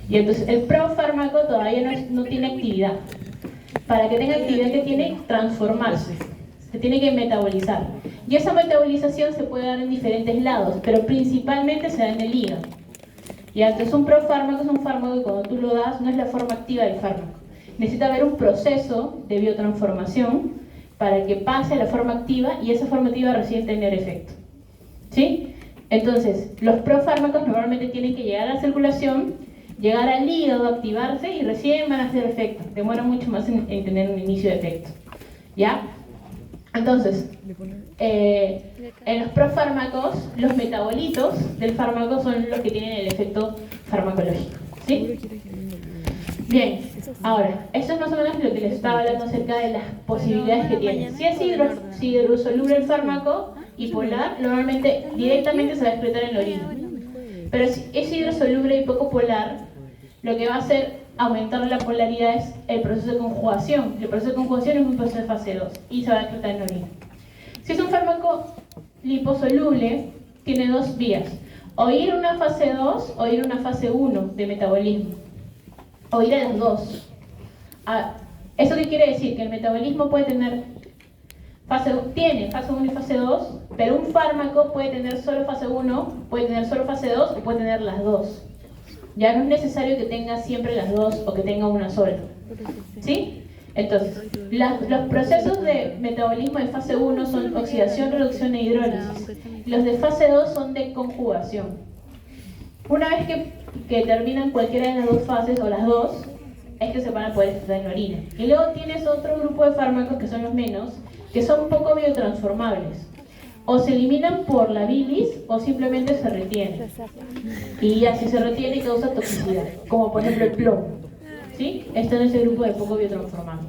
Y entonces el profármaco todavía no tiene actividad. Para que tenga actividad, que tiene que transformarse, se tiene que metabolizar. Y esa metabolización se puede dar en diferentes lados, pero principalmente se da en el hígado. Y entonces un profármaco es un fármaco que cuando tú lo das no es la forma activa del fármaco. Necesita haber un proceso de biotransformación para que pase a la forma activa y esa forma activa recién tener efecto. ¿Sí? Entonces, los profármacos normalmente tienen que llegar a la circulación, llegar al hígado, activarse y recién van a hacer efecto. Demora mucho más en tener un inicio de efecto. ¿Ya? Entonces, en los profármacos, los metabolitos del fármaco son los que tienen el efecto farmacológico. ¿Sí? Bien, ahora, esto es más o menos lo que les estaba hablando acerca de las posibilidades que tiene. Si es hidrosoluble el fármaco y polar, normalmente directamente se va a excretar en la orina. Pero si es hidrosoluble y poco polar, lo que va a hacer aumentar la polaridad es el proceso de conjugación. El proceso de conjugación es un proceso de fase 2 y se va a excretar en la orina. Si es un fármaco liposoluble, tiene dos vías: o ir a una fase 2 o ir a una fase 1 de metabolismo. O ir a las dos. ¿Eso qué quiere decir? Que el metabolismo puede tener tiene fase 1 y fase 2, pero un fármaco puede tener solo fase 1, puede tener solo fase 2 o puede tener las dos. Ya no es necesario que tenga siempre las dos o que tenga una sola. ¿Sí? Entonces, los procesos de metabolismo de fase 1 son oxidación, reducción e hidrólisis. Los de fase 2 son de conjugación. Una vez que terminan cualquiera de las dos fases o las dos, es que se van a poder excretar en la orina. Y luego tienes otro grupo de fármacos que son los menos, que son poco biotransformables. O se eliminan por la bilis o simplemente se retienen. Y así se retiene causa toxicidad, como por ejemplo el plomo. ¿Sí? Está en ese grupo de poco biotransformable.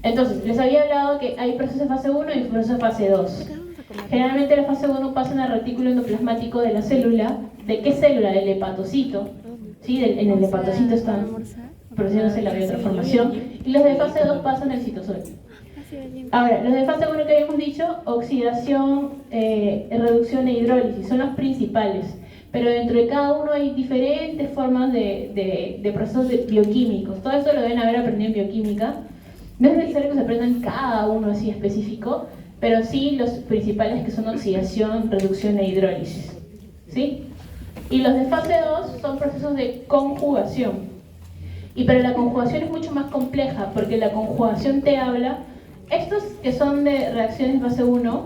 Entonces, les había hablado que hay procesos de fase 1 y procesos de fase 2. Generalmente la fase 1 pasa en el retículo endoplasmático de la célula. ¿De qué célula? Del hepatocito. ¿Sí? En el hepatocito están produciéndose la biotransformación. Y los de fase 2 pasan al citosol. Ahora, los de fase 1 que habíamos dicho, oxidación, reducción e hidrólisis, son los principales. Pero dentro de cada uno hay diferentes formas de procesos bioquímicos. Todo eso lo deben haber aprendido en bioquímica. No es necesario que se aprendan cada uno así específico, pero sí los principales, que son oxidación, reducción e hidrólisis. ¿Sí? Y los de fase 2 son procesos de conjugación. Pero la conjugación es mucho más compleja, porque la conjugación te habla, estos que son de reacciones fase 1,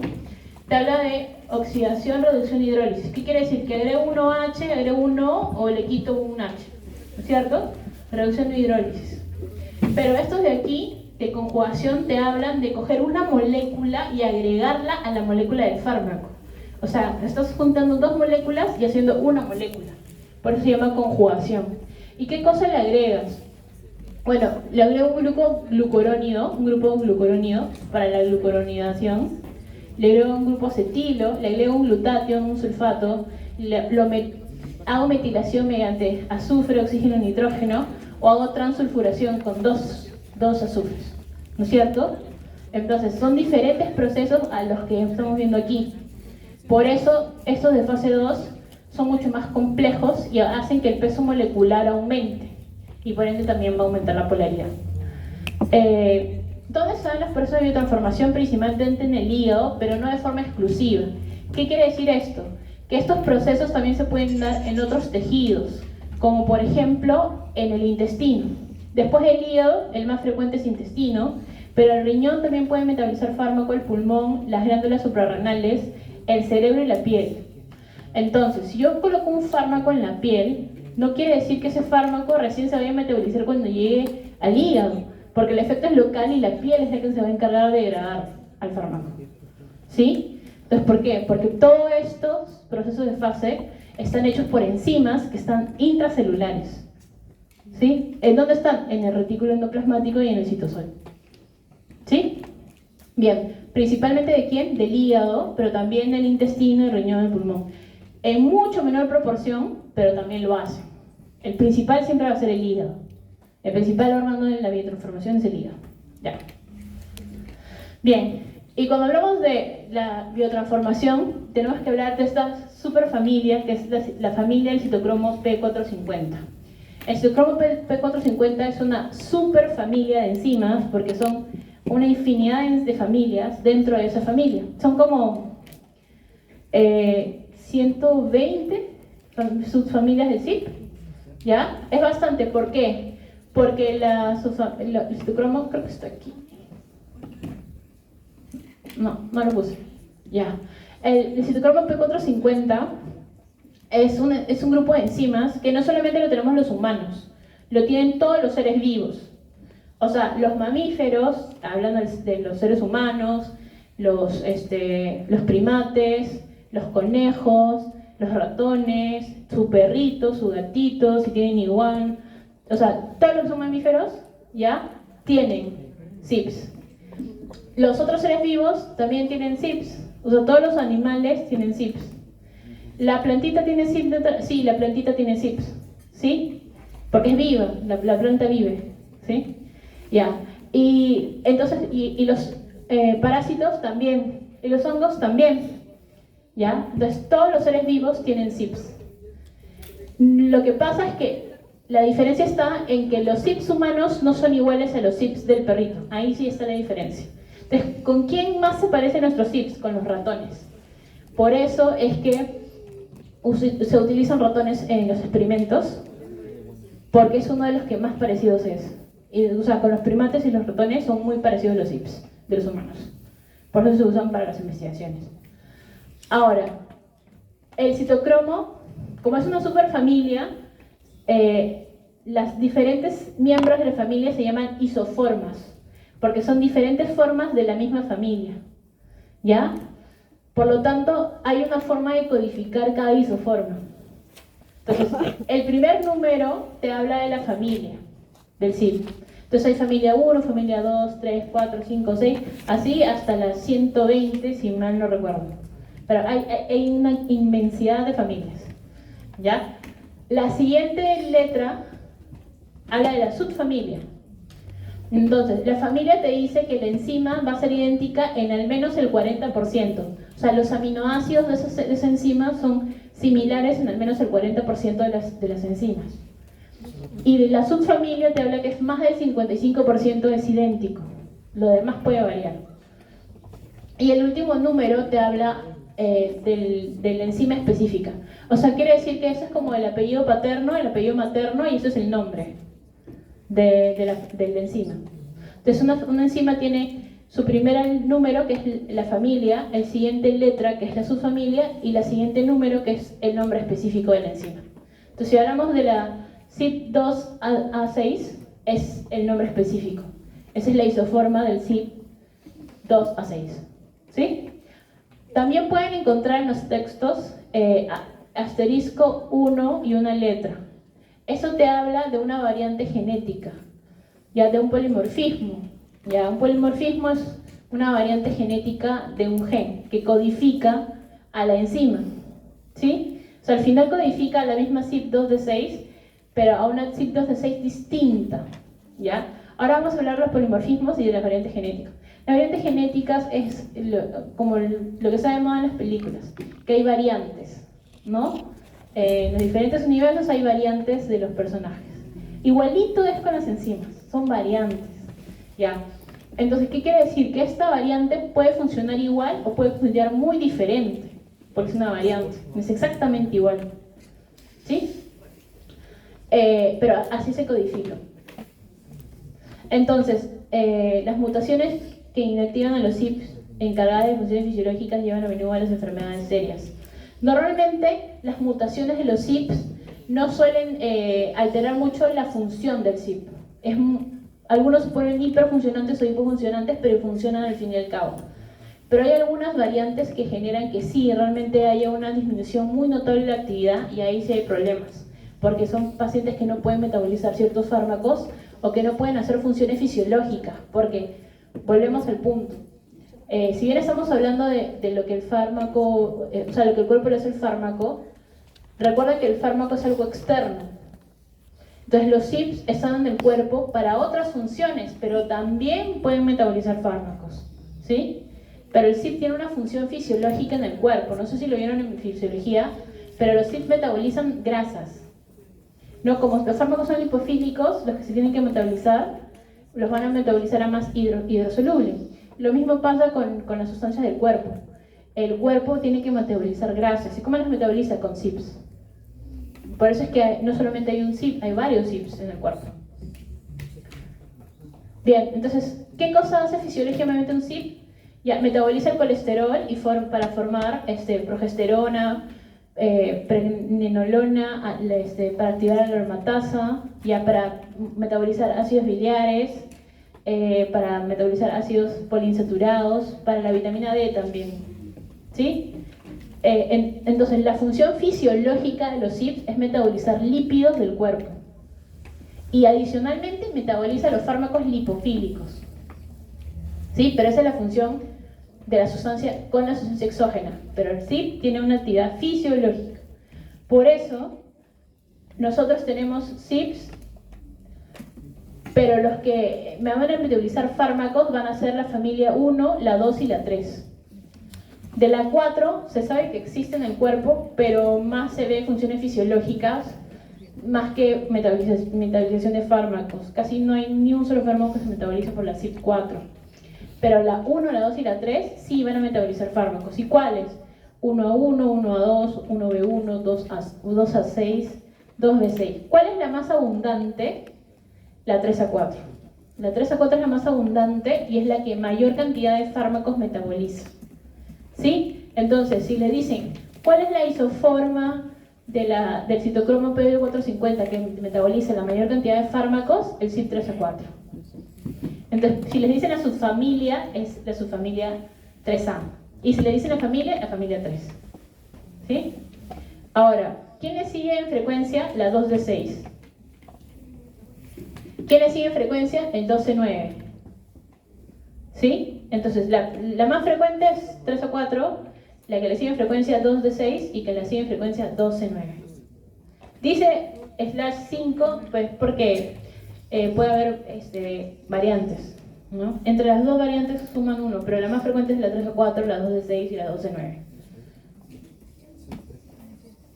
te habla de oxidación, reducción e hidrólisis. ¿Qué quiere decir? Que agrego un OH, agrego un O o le quito un H. ¿No es cierto? Reducción e hidrólisis. Pero estos de aquí, de conjugación, te hablan de coger una molécula y agregarla a la molécula del fármaco. O sea, estás juntando dos moléculas y haciendo una molécula. Por eso se llama conjugación. ¿Y qué cosa le agregas? Bueno, le agrego un grupo glucurónido para la glucuronidación. Le agrego un grupo acetilo, le agrego un glutatión, un sulfato. Hago metilación mediante azufre, oxígeno, nitrógeno, o hago transulfuración con dos azufres. ¿No es cierto? Entonces, son diferentes procesos a los que estamos viendo aquí. Por eso, estos de fase 2 son mucho más complejos y hacen que el peso molecular aumente. Y por ende también va a aumentar la polaridad. ¿Dónde están los procesos de biotransformación? Principalmente en el hígado, pero no de forma exclusiva. ¿Qué quiere decir esto? Que estos procesos también se pueden dar en otros tejidos, como por ejemplo en el intestino. Después del hígado, el más frecuente es intestino, pero el riñón también puede metabolizar fármaco, el pulmón, las glándulas suprarrenales, el cerebro y la piel. Entonces, si yo coloco un fármaco en la piel, no quiere decir que ese fármaco recién se vaya a metabolizar cuando llegue al hígado, porque el efecto es local y la piel es la que se va a encargar de degradar al fármaco. ¿Sí? Entonces, ¿por qué? Porque todos estos procesos de fase están hechos por enzimas que están intracelulares. ¿Sí? ¿En dónde están? En el retículo endoplasmático y en el citosol. ¿Sí? Bien, principalmente ¿de quién? Del hígado, pero también del intestino, el riñón, el pulmón. En mucho menor proporción, pero también lo hacen. El principal siempre va a ser el hígado. El principal órgano de la biotransformación es el hígado. Ya. Bien, y cuando hablamos de la biotransformación, tenemos que hablar de estas superfamilia, que es la familia del citocromo P450. El citocromo P450 es una superfamilia de enzimas porque son una infinidad de familias dentro de esa familia. Son como 120 subfamilias del CIP, ¿ya? Es bastante, ¿por qué? Porque el citocromo, creo que está aquí. No lo puse. Ya. El citocromo P450 es un grupo de enzimas que no solamente lo tenemos los humanos, lo tienen todos los seres vivos. O sea, los mamíferos, hablando de los seres humanos, los primates, los conejos, los ratones, su perrito, su gatito, si tienen igual. O sea, todos los mamíferos ya tienen CIPs. Los otros seres vivos también tienen CIPs. O sea, todos los animales tienen CIPs. ¿La plantita tiene CIPs? Sí, la plantita tiene CIPs. ¿Sí? Porque es viva, la planta vive. ¿Sí? Ya. Y entonces, y los parásitos también. Y los hongos también. ¿Ya? Entonces, todos los seres vivos tienen CIPs. Lo que pasa es que la diferencia está en que los CIPs humanos no son iguales a los CIPs del perrito. Ahí sí está la diferencia. Entonces, ¿con quién más se parecen nuestros CIPs? Con los ratones. Por eso es que se utilizan ratones en los experimentos, porque es uno de los que más parecidos es. O sea, con los primates y los ratones son muy parecidos los CIPs de los humanos. Por eso se usan para las investigaciones. Ahora, el citocromo, como es una superfamilia, las diferentes miembros de la familia se llaman isoformas, porque son diferentes formas de la misma familia, ¿ya? Por lo tanto, hay una forma de codificar cada isoforma. Entonces, el primer número te habla de la familia, del CIP. Entonces hay familia 1, familia 2, 3, 4, 5, 6, así hasta las 120, si mal no recuerdo. Pero hay una inmensidad de familias, ¿ya? La siguiente letra habla de la subfamilia. Entonces, la familia te dice que la enzima va a ser idéntica en al menos el 40%. O sea, los aminoácidos de esa enzima son similares en al menos el 40% de las enzimas. Y de la subfamilia te habla que es más del 55% es idéntico. Lo demás puede variar. Y el último número te habla de la enzima específica. O sea, quiere decir que eso es como el apellido paterno, el apellido materno, y eso es el nombre de la enzima. Entonces una enzima tiene su primer número, que es la familia, el siguiente letra, que es la subfamilia, y la siguiente número, que es el nombre específico de la enzima. Entonces si hablamos de la CYP2A6, es el nombre específico. Esa es la isoforma del CYP2A6. ¿Sí? También pueden encontrar en los textos asterisco 1 y una letra. Eso te habla de una variante genética, ya de un polimorfismo. Ya, un polimorfismo es una variante genética de un gen que codifica a la enzima, ¿sí? O sea, al final codifica a la misma CYP2D6, pero a una CYP2D6 distinta, ¿ya? Ahora vamos a hablar de los polimorfismos y de las variantes genéticas. Las variantes genéticas es como lo que se llama en las películas, que hay variantes, ¿no? En los diferentes universos hay variantes de los personajes. Igualito es con las enzimas, son variantes, ¿ya? Entonces, ¿qué quiere decir? Que esta variante puede funcionar igual o puede funcionar muy diferente, porque es una variante, no es exactamente igual, ¿sí? Pero así se codifica. Entonces, las mutaciones que inactivan a los CIPs encargadas de funciones fisiológicas llevan a menudo a las enfermedades serias. Normalmente, las mutaciones de los CIPs no suelen alterar mucho la función del CIP. Algunos se ponen hiperfuncionantes o hipofuncionantes, pero funcionan al fin y al cabo. Pero hay algunas variantes que generan que sí, realmente haya una disminución muy notable de la actividad, y ahí sí hay problemas, porque son pacientes que no pueden metabolizar ciertos fármacos o que no pueden hacer funciones fisiológicas, porque volvemos al punto. Si bien estamos hablando de lo que el fármaco, o sea, lo que el cuerpo le hace al fármaco, recuerda que el fármaco es algo externo. Entonces los CIPs están en el cuerpo para otras funciones, pero también pueden metabolizar fármacos, ¿sí? Pero el CYP tiene una función fisiológica en el cuerpo. No sé si lo vieron en fisiología, pero los CYP metabolizan grasas. No, como los fármacos son lipofílicos, los que se tienen que metabolizar, los van a metabolizar a más hidrosoluble. Lo mismo pasa con las sustancias del cuerpo. El cuerpo tiene que metabolizar grasas. ¿Y cómo las metaboliza? Con CYPs. Por eso es que no solamente hay un CYP, hay varios CYPs en el cuerpo. Bien, entonces, ¿qué cosa hace fisiológicamente un CYP? Ya, metaboliza el colesterol y para formar progesterona, pregnenolona, para activar la aromatasa, ya para metabolizar ácidos biliares, para metabolizar ácidos poliinsaturados, para la vitamina D también. ¿Sí? Entonces, la función fisiológica de los CYPs es metabolizar lípidos del cuerpo. Y adicionalmente metaboliza los fármacos lipofílicos. ¿Sí? Pero esa es la función de la sustancia con la sustancia exógena. Pero el CYP tiene una actividad fisiológica. Por eso, nosotros tenemos CYPs, pero los que me van a metabolizar fármacos van a ser la familia 1, la 2 y la 3. De la 4 se sabe que existe en el cuerpo, pero más se ve funciones fisiológicas, más que metabolización de fármacos. Casi no hay ni un solo fármaco que se metabolice por la CYP4. Pero la 1, la 2 y la 3 sí van a metabolizar fármacos. ¿Y cuáles? 1A1, 1A2, 1B1, 2A6, 2B6. ¿Cuál es la más abundante? La 3A4. La 3A4 es la más abundante y es la que mayor cantidad de fármacos metaboliza. ¿Sí? Entonces, si le dicen, ¿cuál es la isoforma del citocromo P450 que metaboliza la mayor cantidad de fármacos? El CYP3A4. Entonces, si les dicen la subfamilia, es la subfamilia 3A. Y si le dicen la familia 3. ¿Sí? Ahora, ¿quién le sigue en frecuencia? La 2D6. ¿Quién le sigue en frecuencia? El 12-9. ¿Sí? Entonces, la más frecuente es 3 o 4, la que le sigue en frecuencia 2D6 y que le sigue en frecuencia 12-9. Dice /5, pues porque puede haber variantes, ¿no? Entre las dos variantes suman 1, pero la más frecuente es la 3 o 4, la 2D6 y la 12-9.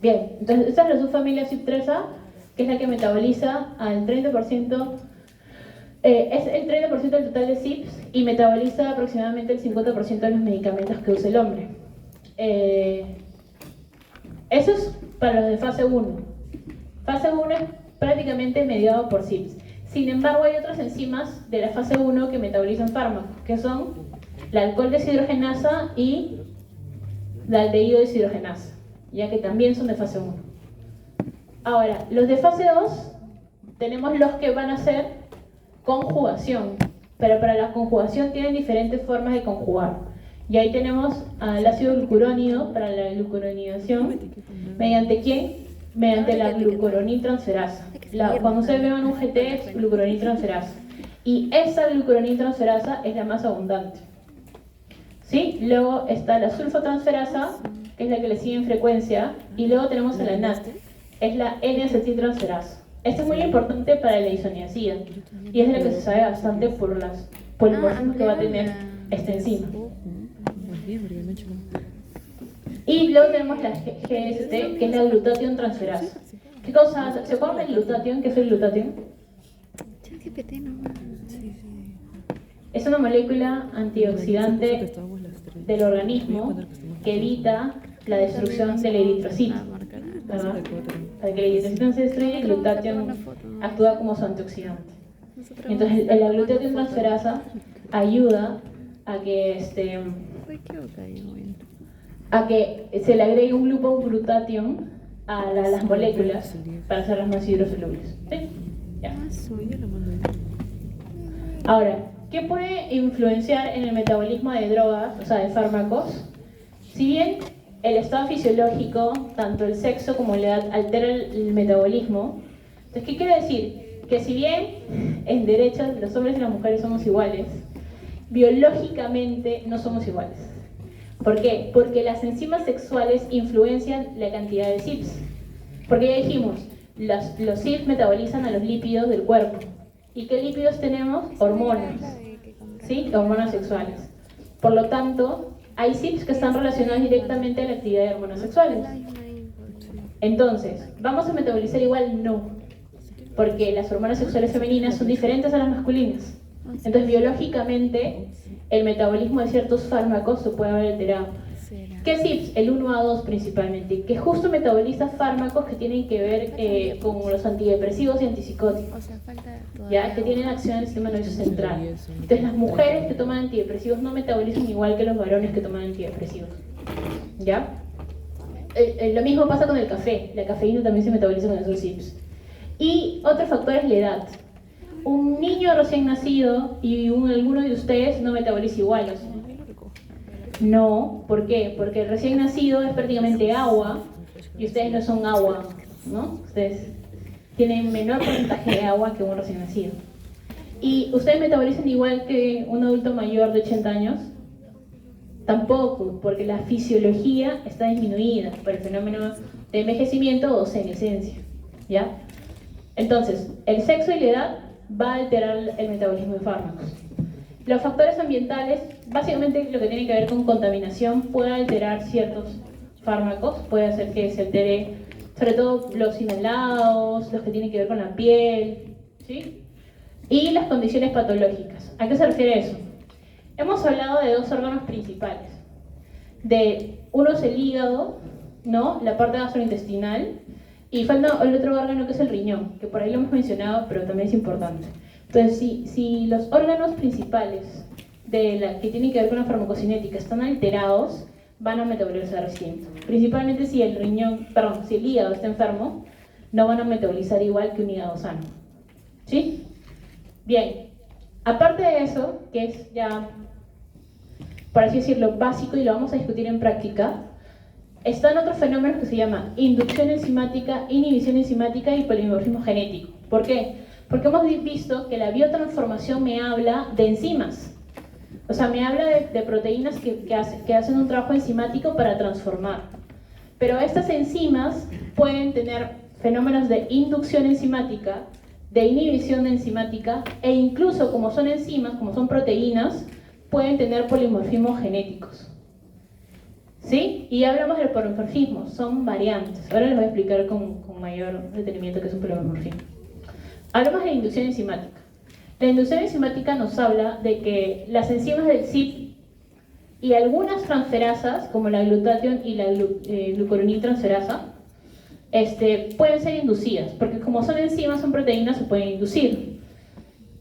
Bien, entonces esta es la subfamilia CYP3A, que es la que metaboliza al 30%. Es el 30% del total de CYPs y metaboliza aproximadamente el 50% de los medicamentos que usa el hombre. Eso es para los de fase 1. Fase 1 es prácticamente mediado por CYPs. Sin embargo, hay otras enzimas de la fase 1 que metabolizan fármacos, que son la alcohol deshidrogenasa y la aldehído deshidrogenasa, ya que también son de fase 1. Ahora, los de fase 2 tenemos los que van a ser conjugación, pero para la conjugación tienen diferentes formas de conjugar. Y ahí tenemos al ácido glucurónido para la glucuronidación. ¿Mediante quién? Mediante la glucuroniltransferasa. Cuando ustedes vean un GT es glucuroniltransferasa. Y esa glucuroniltransferasa es la más abundante. ¿Sí? Luego está la sulfotransferasa, que es la que le sigue en frecuencia. Y luego tenemos la NAT, es la N-acetiltransferasa. Esto es muy importante para la isoniazida y es de la que se sabe bastante por los polimorfismos que va a tener esta enzima. Y luego tenemos la GST, que es la glutatión transferasa. ¿Qué cosa? ¿Se acuerdan del glutatión? ¿Qué es el glutatión? Es una molécula antioxidante del organismo que evita la destrucción del eritrocito, ¿verdad? Para que el eritrocito no se destruya, el glutatión actúa como su antioxidante. Entonces, la glutatión transferasa ayuda a que se le agregue un glutatión a las moléculas para hacerlas más hidrosolubles. ¿Sí? Ya. Ahora, ¿qué puede influenciar en el metabolismo de drogas, o sea, de fármacos? Si bien el estado fisiológico, tanto el sexo como la edad, altera el metabolismo, entonces, ¿qué quiere decir? Que si bien en derechos los hombres y las mujeres somos iguales, biológicamente no somos iguales. ¿Por qué? Porque las enzimas sexuales influencian la cantidad de CYPs. Porque ya dijimos, los CYPs metabolizan a los lípidos del cuerpo. ¿Y qué lípidos tenemos? Hormonas, ¿sí? Hormonas sexuales. Por lo tanto, hay CYPs que están relacionados directamente a la actividad de hormonas sexuales. Entonces, ¿vamos a metabolizar igual? No, porque las hormonas sexuales femeninas son diferentes a las masculinas. Entonces, biológicamente, el metabolismo de ciertos fármacos se puede haber alterado. ¿Qué CYPs? El 1A2 principalmente, que justo metaboliza fármacos que tienen que ver con los antidepresivos y antipsicóticos, ¿ya? Que tienen acción en el sistema nervioso central. Entonces, las mujeres que toman antidepresivos no metabolizan igual que los varones que toman antidepresivos, ¿ya? Lo mismo pasa con el café. La cafeína también se metaboliza con esos CYPs. Y otro factor es la edad. Un niño recién nacido y alguno de ustedes no metaboliza igual, ¿no? No, ¿por qué? Porque el recién nacido es prácticamente agua y ustedes no son agua, ¿no? Ustedes tienen menor porcentaje de agua que un recién nacido. ¿Y ustedes metabolizan igual que un adulto mayor de 80 años? Tampoco, porque la fisiología está disminuida por el fenómeno de envejecimiento o senescencia, ¿ya? Entonces, el sexo y la edad va a alterar el metabolismo de fármacos. Los factores ambientales, básicamente lo que tiene que ver con contaminación, puede alterar ciertos fármacos, puede hacer que se altere, sobre todo los inhalados, los que tienen que ver con la piel, ¿sí? Y las condiciones patológicas. ¿A qué se refiere eso? Hemos hablado de dos órganos principales. Uno es el hígado, ¿no? La parte gastrointestinal, y falta el otro órgano que es el riñón, que por ahí lo hemos mencionado, pero también es importante. Entonces, si los órganos principales que tienen que ver con la farmacocinética están alterados, van a metabolizar distinto. Principalmente si el hígado está enfermo, no van a metabolizar igual que un hígado sano. ¿Sí? Bien. Aparte de eso, que es ya, por así decirlo, básico y lo vamos a discutir en práctica, están otros fenómenos que se llaman inducción enzimática, inhibición enzimática y polimorfismo genético. ¿Por qué? Porque hemos visto que la biotransformación me habla de enzimas. O sea, me habla de proteínas que hacen un trabajo enzimático para transformar. Pero estas enzimas pueden tener fenómenos de inducción enzimática, de inhibición enzimática, e incluso como son enzimas, como son proteínas, pueden tener polimorfismos genéticos. ¿Sí? Y hablamos del polimorfismo, son variantes. Ahora les voy a explicar con mayor detenimiento qué es un polimorfismo. Hablamos de inducción enzimática. La inducción enzimática nos habla de que las enzimas del CYP y algunas transferasas, como la glutatión y la glucuroniltransferasa, pueden ser inducidas, porque como son enzimas, son proteínas, se pueden inducir.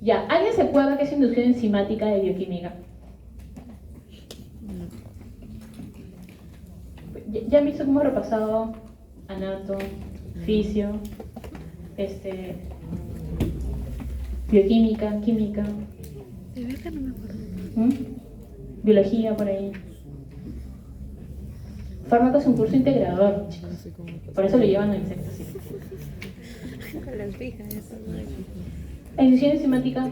Ya, ¿alguien se acuerda qué es inducción enzimática de bioquímica? Ya han visto cómo he repasado anato, fisio, bioquímica, química. De verdad no me acuerdo. Biología por ahí. Fármaco es un curso integrador, chicos. Por eso lo llevan en sexto ciclo. Con las fijas, eso no es. La inducción enzimática.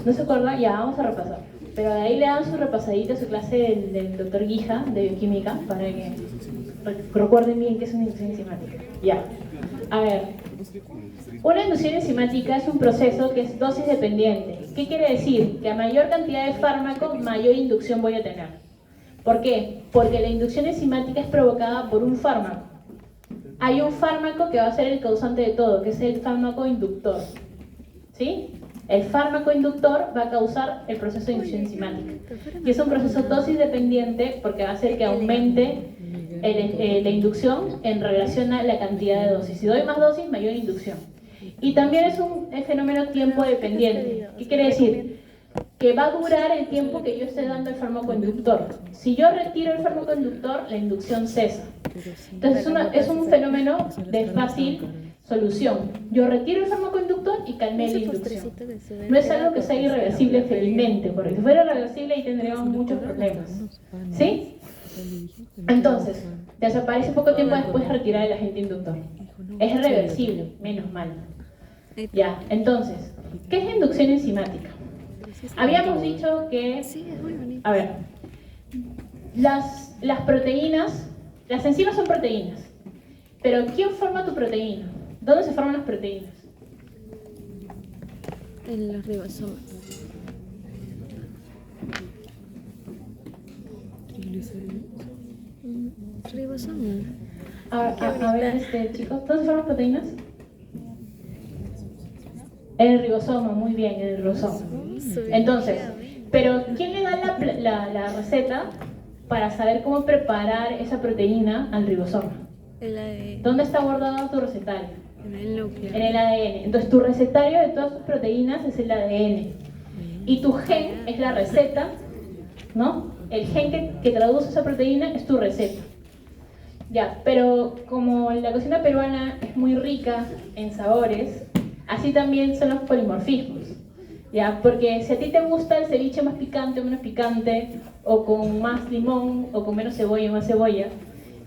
¿No se acuerda? Ya, vamos a repasar. Pero de ahí le dan su repasadita a su clase del doctor Guija de bioquímica para que recuerden bien qué es una inducción enzimática. Ya. A ver. Una inducción enzimática es un proceso que es dosis dependiente. ¿Qué quiere decir? Que a mayor cantidad de fármaco, mayor inducción voy a tener. ¿Por qué? Porque la inducción enzimática es provocada por un fármaco. Hay un fármaco que va a ser el causante de todo, que es el fármaco inductor. ¿Sí? El fármaco inductor va a causar el proceso de inducción enzimática. Y es un proceso dosis dependiente porque va a hacer que aumente la inducción en relación a la cantidad de dosis. Si doy más dosis, mayor inducción. Y también es un fenómeno tiempo dependiente. ¿Qué quiere decir? Que va a durar el tiempo que yo esté dando el fármaco inductor. Si yo retiro el fármaco inductor, la inducción cesa. Entonces es un fenómeno de fácil solución. Yo retiro el fármaco inductor y calmé la inducción. No es algo que sea irreversible felizmente, porque si fuera irreversible ahí tendríamos muchos problemas. ¿Sí? Entonces, desaparece poco tiempo después de retirar el agente inductor. Es reversible, menos mal. Ya, entonces, ¿qué es inducción enzimática? Habíamos dicho que, a ver, las proteínas, las enzimas son proteínas, pero ¿quién forma tu proteína? ¿Dónde se forman las proteínas? En los ribosomas. Ribosoma. A ver, chicos, ¿dónde son las proteínas? En el ribosoma, muy bien, en el ribosoma. Entonces, pero ¿quién le da la receta para saber cómo preparar esa proteína al ribosoma? El ADN. ¿Dónde está guardado tu recetario? En el núcleo. En el ADN. Entonces, tu recetario de todas tus proteínas es el ADN. Y tu gen es la receta, ¿no? El gen que traduce esa proteína es tu receta. Ya, pero como la cocina peruana es muy rica en sabores, así también son los polimorfismos. ¿Ya? Porque si a ti te gusta el ceviche más picante o menos picante, o con más limón, o con menos cebolla o más cebolla,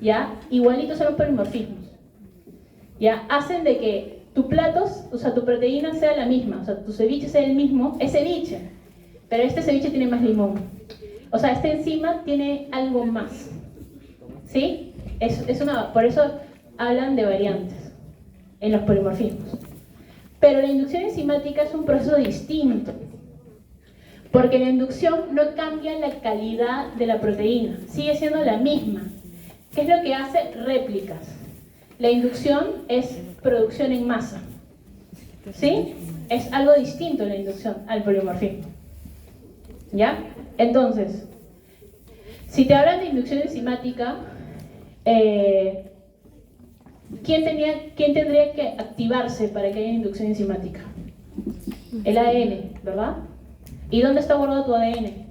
¿ya? Igualitos son los polimorfismos. ¿Ya? Hacen de que tu plato, o sea, tu proteína sea la misma, o sea, tu ceviche sea el mismo, es ceviche, pero este ceviche tiene más limón. O sea, esta enzima tiene algo más. ¿Sí? Por eso hablan de variantes en los polimorfismos. Pero la inducción enzimática es un proceso distinto, porque la inducción no cambia la calidad de la proteína, sigue siendo la misma. ¿Qué es lo que hace? Réplicas. La inducción es producción en masa. ¿Sí? Es algo distinto la inducción al polimorfismo. ¿Ya? Entonces, si te hablan de inducción enzimática, ¿quién tendría que activarse para que haya inducción enzimática? El ADN, ¿verdad? ¿Y dónde está guardado tu ADN?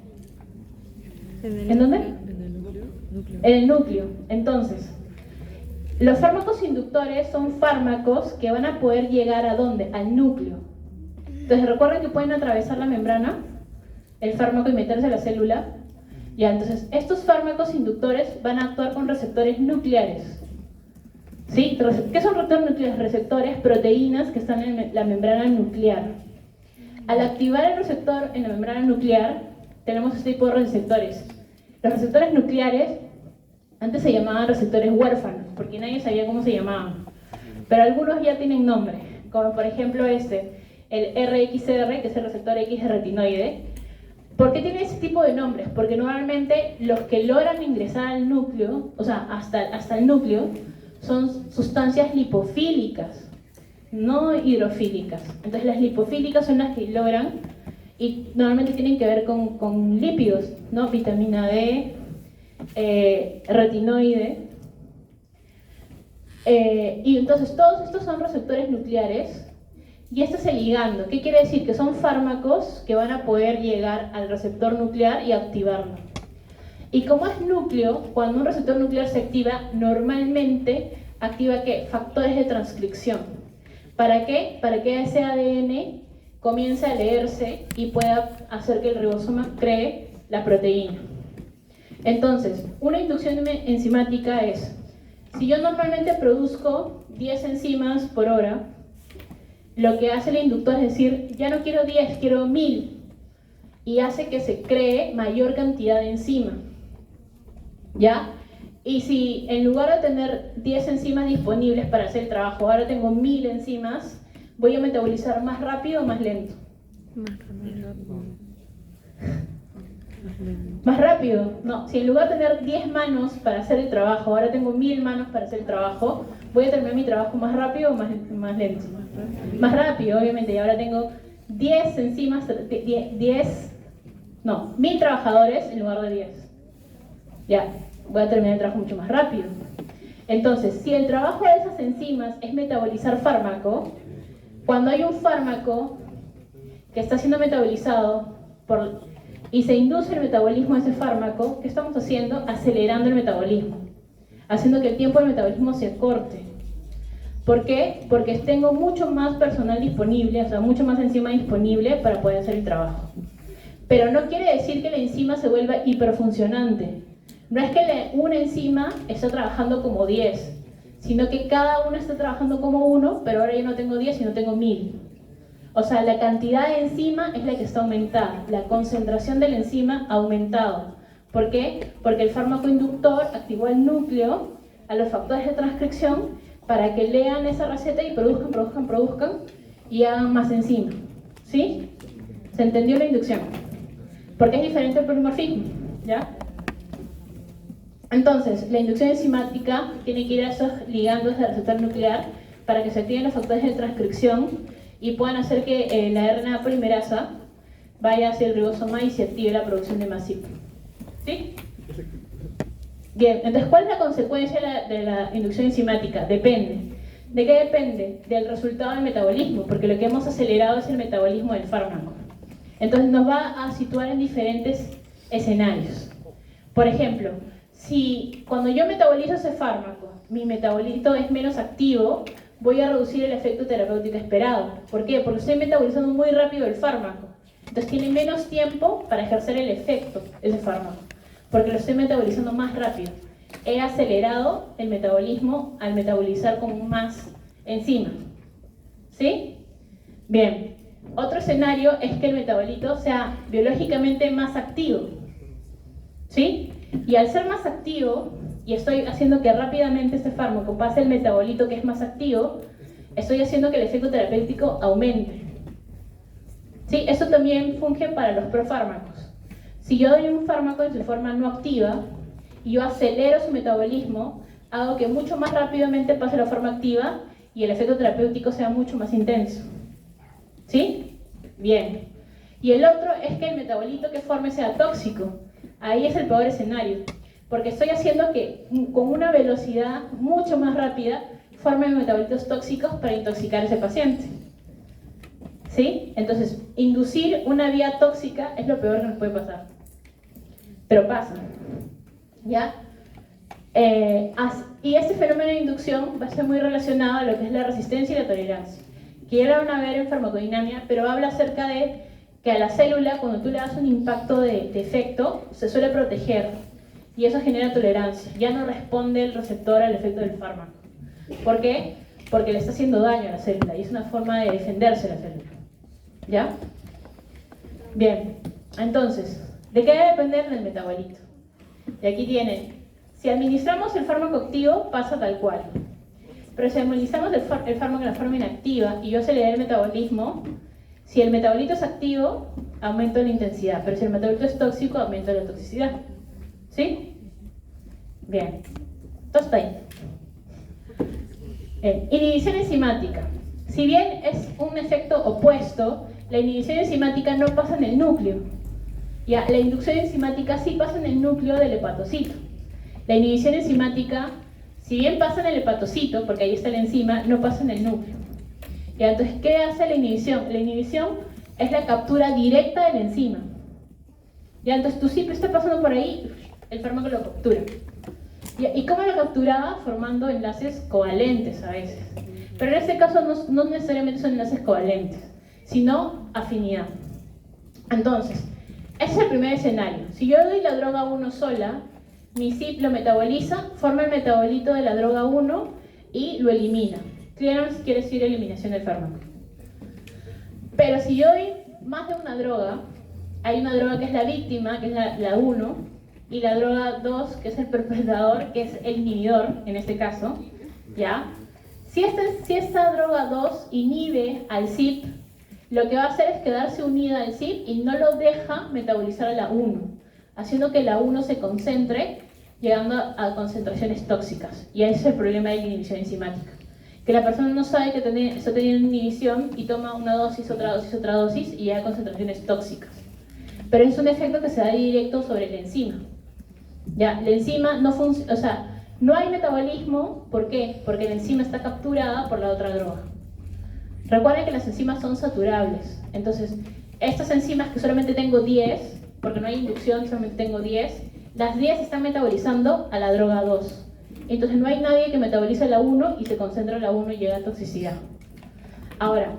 ¿En dónde? En el núcleo. Entonces, los fármacos inductores son fármacos que van a poder llegar ¿a dónde? Al núcleo. Entonces, recuerden que pueden atravesar la membrana, el fármaco, y meterse a la célula. Ya, entonces, estos fármacos inductores van a actuar con receptores nucleares. ¿Sí? ¿Qué son receptores nucleares? Receptores, proteínas que están en la membrana nuclear. Al activar el receptor en la membrana nuclear, tenemos este tipo de receptores. Los receptores nucleares antes se llamaban receptores huérfanos, porque nadie sabía cómo se llamaban. Pero algunos ya tienen nombre, como por ejemplo el RXR, que es el receptor X de retinoide. ¿Por qué tiene ese tipo de nombres? Porque normalmente los que logran ingresar al núcleo, o sea, hasta el núcleo, son sustancias lipofílicas, no hidrofílicas. Entonces las lipofílicas son las que logran, y normalmente tienen que ver con lípidos, ¿no? Vitamina D, retinoide. Y entonces todos estos son receptores nucleares. Y este es el ligando. ¿Qué quiere decir? Que son fármacos que van a poder llegar al receptor nuclear y activarlo. Y como es núcleo, cuando un receptor nuclear se activa, normalmente activa ¿qué? Factores de transcripción. ¿Para qué? Para que ese ADN comience a leerse y pueda hacer que el ribosoma cree la proteína. Entonces, una inducción enzimática es, si yo normalmente produzco 10 enzimas por hora, lo que hace el inductor es decir, ya no quiero 10, quiero 1000, y hace que se cree mayor cantidad de enzima. ¿Ya? Y si en lugar de tener 10 enzimas disponibles para hacer el trabajo, ahora tengo 1000 enzimas, voy a metabolizar más rápido o más lento. Más rápido. No, si en lugar de tener 10 manos para hacer el trabajo, ahora tengo 1000 manos para hacer el trabajo, voy a terminar mi trabajo más rápido o más lento. Más rápido, obviamente, y ahora tengo 10 enzimas, 1000 trabajadores en lugar de 10. Ya, voy a terminar el trabajo mucho más rápido. Entonces, si el trabajo de esas enzimas es metabolizar fármaco, cuando hay un fármaco que está siendo metabolizado y se induce el metabolismo de ese fármaco, ¿qué estamos haciendo? Acelerando el metabolismo, haciendo que el tiempo del metabolismo se acorte. ¿Por qué? Porque tengo mucho más personal disponible, o sea, mucho más enzima disponible para poder hacer el trabajo. Pero no quiere decir que la enzima se vuelva hiperfuncionante. No es que una enzima está trabajando como 10, sino que cada una está trabajando como 1, pero ahora ya no tengo 10, sino tengo 1000. O sea, la cantidad de enzima es la que está aumentada, la concentración de la enzima ha aumentado. ¿Por qué? Porque el fármaco inductor activó el núcleo a los factores de transcripción para que lean esa receta y produzcan y hagan más enzima. ¿Sí? ¿Se entendió la inducción? Porque es diferente al polimorfismo, ¿ya? Entonces, la inducción enzimática tiene que ir a esos ligandos del receptor nuclear para que se activen los factores de transcripción y puedan hacer que la RNA polimerasa vaya hacia el ribosoma y se active la producción de MASIP. ¿Sí? Bien, entonces, ¿cuál es la consecuencia de la inducción enzimática? Depende. ¿De qué depende? Del resultado del metabolismo, porque lo que hemos acelerado es el metabolismo del fármaco. Entonces, nos va a situar en diferentes escenarios. Por ejemplo, si cuando yo metabolizo ese fármaco, mi metabolito es menos activo, voy a reducir el efecto terapéutico esperado. ¿Por qué? Porque estoy metabolizando muy rápido el fármaco. Entonces tiene menos tiempo para ejercer el efecto ese fármaco, porque lo estoy metabolizando más rápido. He acelerado el metabolismo al metabolizar con más enzima. ¿Sí? Bien. Otro escenario es que el metabolito sea biológicamente más activo. ¿Sí? Y al ser más activo, y estoy haciendo que rápidamente este fármaco pase el metabolito que es más activo, estoy haciendo que el efecto terapéutico aumente. ¿Sí? Eso también funge para los profármacos. Si yo doy un fármaco de forma no activa y yo acelero su metabolismo, hago que mucho más rápidamente pase la forma activa y el efecto terapéutico sea mucho más intenso. ¿Sí? Bien. Y el otro es que el metabolito que forme sea tóxico. Ahí es el peor escenario, porque estoy haciendo que con una velocidad mucho más rápida formen metabolitos tóxicos para intoxicar a ese paciente. ¿Sí? Entonces, inducir una vía tóxica es lo peor que nos puede pasar. Pero pasa. ¿Ya? Y este fenómeno de inducción va a ser muy relacionado a lo que es la resistencia y la tolerancia, que ya lo van a ver en farmacodinámica, pero habla acerca de que a la célula, cuando tú le das un impacto de efecto, se suele proteger, y eso genera tolerancia. Ya no responde el receptor al efecto del fármaco. ¿Por qué? Porque le está haciendo daño a la célula, y es una forma de defenderse la célula. ¿Ya? Bien, entonces, ¿de qué debe depender del metabolito? Y aquí tienen, si administramos el fármaco activo, pasa tal cual. Pero si administramos el fármaco en la forma inactiva y yo aceleré el metabolismo, si el metabolito es activo, aumento la intensidad, pero si el metabolito es tóxico, aumento la toxicidad. ¿Sí? Bien. Todo está ahí. Inhibición enzimática. Si bien es un efecto opuesto, la inhibición enzimática no pasa en el núcleo. Ya, la inducción enzimática sí pasa en el núcleo del hepatocito. La inhibición enzimática, si bien pasa en el hepatocito, porque ahí está la enzima, no pasa en el núcleo. Ya, entonces, ¿qué hace la inhibición? La inhibición es la captura directa de la enzima. Ya, entonces tu CIP está pasando por ahí, el fármaco lo captura. Ya, ¿y cómo lo capturaba? Formando enlaces covalentes a veces. Pero en este caso no necesariamente son enlaces covalentes, sino afinidad. Entonces, ese es el primer escenario. Si yo doy la droga 1 sola, mi CIP lo metaboliza, forma el metabolito de la droga 1 y lo elimina. Clearance quiere decir eliminación del fármaco. Pero si yo doy más de una droga, hay una droga que es la víctima, que es la 1, y la droga 2, que es el perpetrador, que es el inhibidor, en este caso, ¿ya? Si esta droga 2 inhibe al CIP, lo que va a hacer es quedarse unida al CIP y no lo deja metabolizar a la 1, haciendo que la 1 se concentre, llegando a concentraciones tóxicas. Y ese es el problema de la inhibición enzimática. Que la persona no sabe que está teniendo inhibición y toma una dosis, otra dosis y llega a concentraciones tóxicas. Pero es un efecto que se da directo sobre la enzima. Ya, la enzima no funciona, o sea, no hay metabolismo. ¿Por qué? Porque la enzima está capturada por la otra droga. Recuerden que las enzimas son saturables. Entonces, estas enzimas que solamente tengo 10, porque no hay inducción, solamente tengo 10, las 10 están metabolizando a la droga 2. Entonces no hay nadie que metabolice la 1 y se concentra en la 1 y llega a toxicidad. Ahora,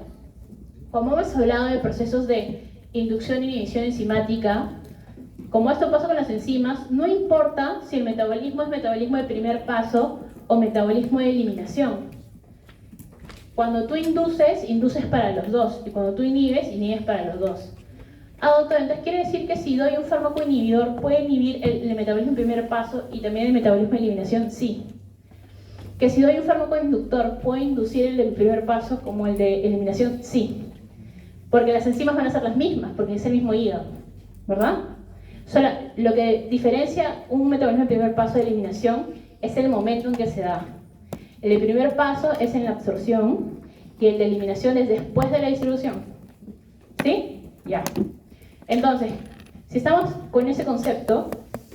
como hemos hablado de procesos de inducción e inhibición enzimática, como esto pasa con las enzimas, no importa si el metabolismo es metabolismo de primer paso o metabolismo de eliminación. Cuando tú induces para los dos, y cuando tú inhibes para los dos. Doctor, entonces quiere decir que si doy un fármaco inhibidor, ¿puede inhibir el metabolismo en primer paso y también el metabolismo de eliminación? Sí. Que si doy un fármaco inductor, ¿puede inducir el del primer paso como el de eliminación? Sí. porque las enzimas van a ser las mismas, porque es el mismo hígado, ¿verdad? Solo lo que diferencia un metabolismo de primer paso de eliminación es el momento en que se da. El de primer paso es en la absorción y el de eliminación es después de la distribución. ¿Sí? Ya. Entonces, si estamos con ese concepto,